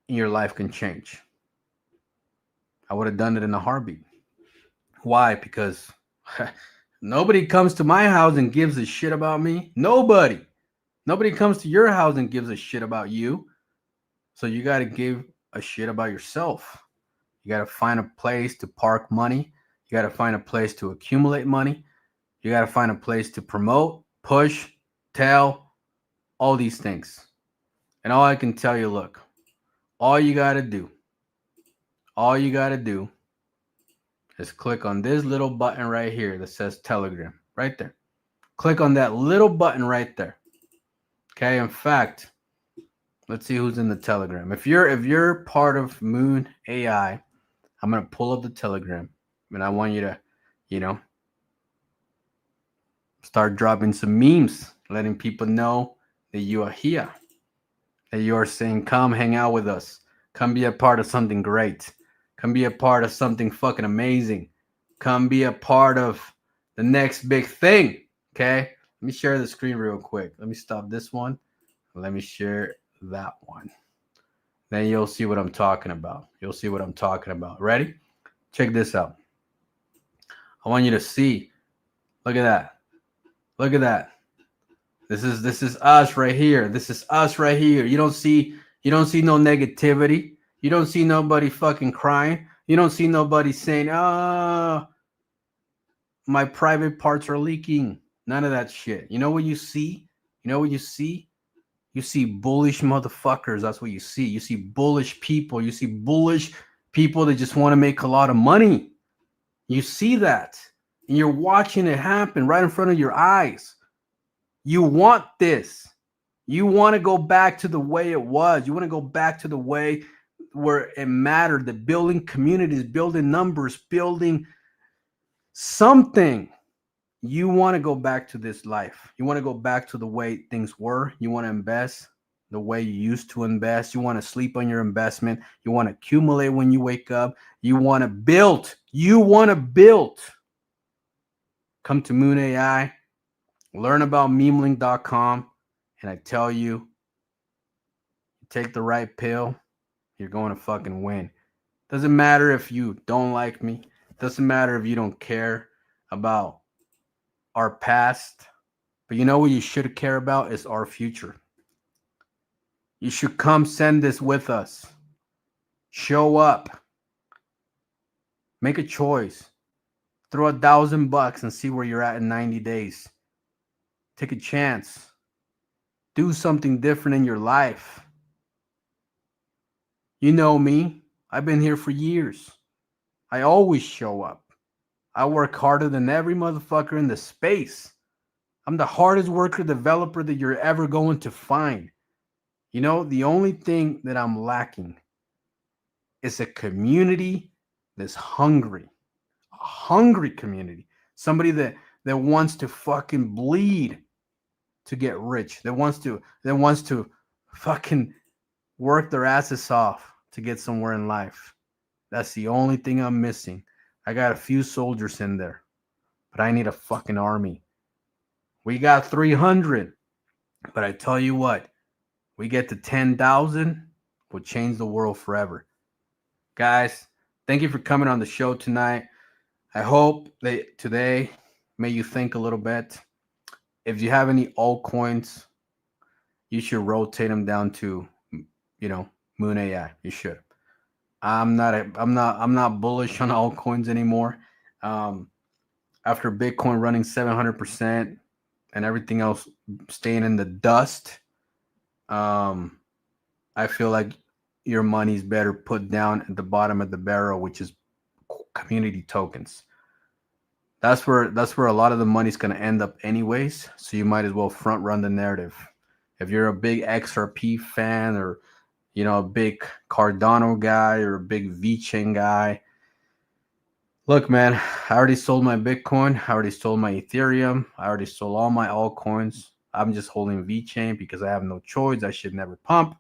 and your life can change. I would have done it in a heartbeat. Why? Because nobody comes to my house and gives a shit about me. Nobody. Nobody comes to your house and gives a shit about you. So you got to give a shit about yourself. You got to find a place to park money. You got to find a place to accumulate money. You got to find a place to promote, push, tell, all these things. And all I can tell you, look, all you got to do is click on this little button right here that says Telegram, right there. Click on that little button right there. Okay, in fact, let's see who's in the Telegram. If you're part of Moon AI, I'm gonna pull up the Telegram, and I want you to, start dropping some memes, letting people know that you are here, that you are saying, "Come hang out with us, come be a part of something great, come be a part of something fucking amazing, come be a part of the next big thing." Okay, let me share the screen real quick. Let me stop this one. Let me share that one. Then you'll see what I'm talking about. You'll see what I'm talking about. Ready? Check this out. I want you to see. Look at that. Look at that. This is us right here. This is us right here. You don't see no negativity. You don't see nobody fucking crying. You don't see nobody saying, "Ah, my private parts are leaking." None of that shit. You know what you see? You know what you see? You see bullish motherfuckers. That's what you see. You see bullish people. You see bullish people that just want to make a lot of money. You see that. And you're watching it happen right in front of your eyes. You want this. You want to go back to the way it was. You want to go back to the way where it mattered, the building communities, building numbers, building something. You want to go back to this life. You want to go back to the way things were. You want to invest the way you used to invest. You want to sleep on your investment. You want to accumulate when you wake up. You want to build. You want to build. Come to Moon AI. Learn about memelink.com. And I tell you, take the right pill, you're going to fucking win. Doesn't matter if you don't like me. Doesn't matter if you don't care about our past. But you know what you should care about is our future. You should come send this with us. Show up. Make a choice. Throw $1,000 and see where you're at in 90 days. Take a chance. Do something different in your life. You know me. I've been here for years. I always show up. I work harder than every motherfucker in the space. I'm the hardest worker developer that you're ever going to find. You know, the only thing that I'm lacking is a community that's hungry. A hungry community. Somebody that wants to fucking bleed to get rich. That wants to fucking work their asses off to get somewhere in life. That's the only thing I'm missing. I got a few soldiers in there, but I need a fucking army. We got 300, but I tell you what, we get to 10,000, we'll change the world forever. Guys, thank you for coming on the show tonight. I hope that today made you think a little bit. If you have any altcoins, you should rotate them down to, Moon AI. You should. I'm not bullish on altcoins anymore. After Bitcoin running 700% and everything else staying in the dust, I feel like your money's better put down at the bottom of the barrel, which is community tokens. That's where a lot of the money's going to end up anyways. So you might as well front run the narrative. If you're a big XRP fan, or a big Cardano guy, or a big VeChain guy, look, man, I already sold my Bitcoin. I already sold my Ethereum. I already sold all my altcoins. I'm just holding VeChain because I have no choice. I should never pump.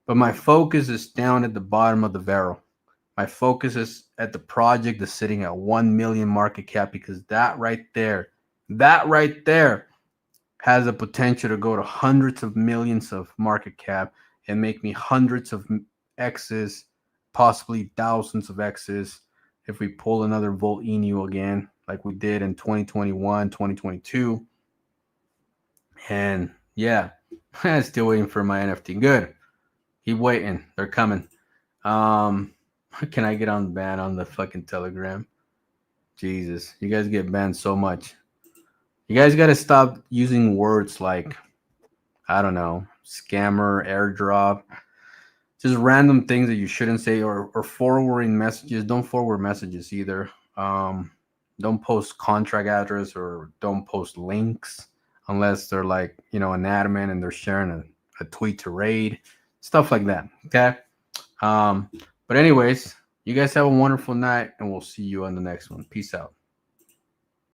But my focus is down at the bottom of the barrel. My focus is at the project that's sitting at 1 million market cap, because that right there has the potential to go to hundreds of millions of market cap and make me hundreds of X's, possibly thousands of X's if we pull another Volt Inu again, like we did in 2021, 2022. And yeah, I'm still waiting for my NFT. Good. Keep waiting. They're coming. Can I get on ban on the fucking Telegram? Jesus, you guys get banned so much. You guys got to stop using words like, I don't know, scammer, airdrop, just random things that you shouldn't say, or forwarding messages. Don't forward messages either. Don't post contract address, or don't post links unless they're like, an admin and they're sharing a tweet to raid, stuff like that. Okay. But anyways, you guys have a wonderful night, and we'll see you on the next one. Peace out.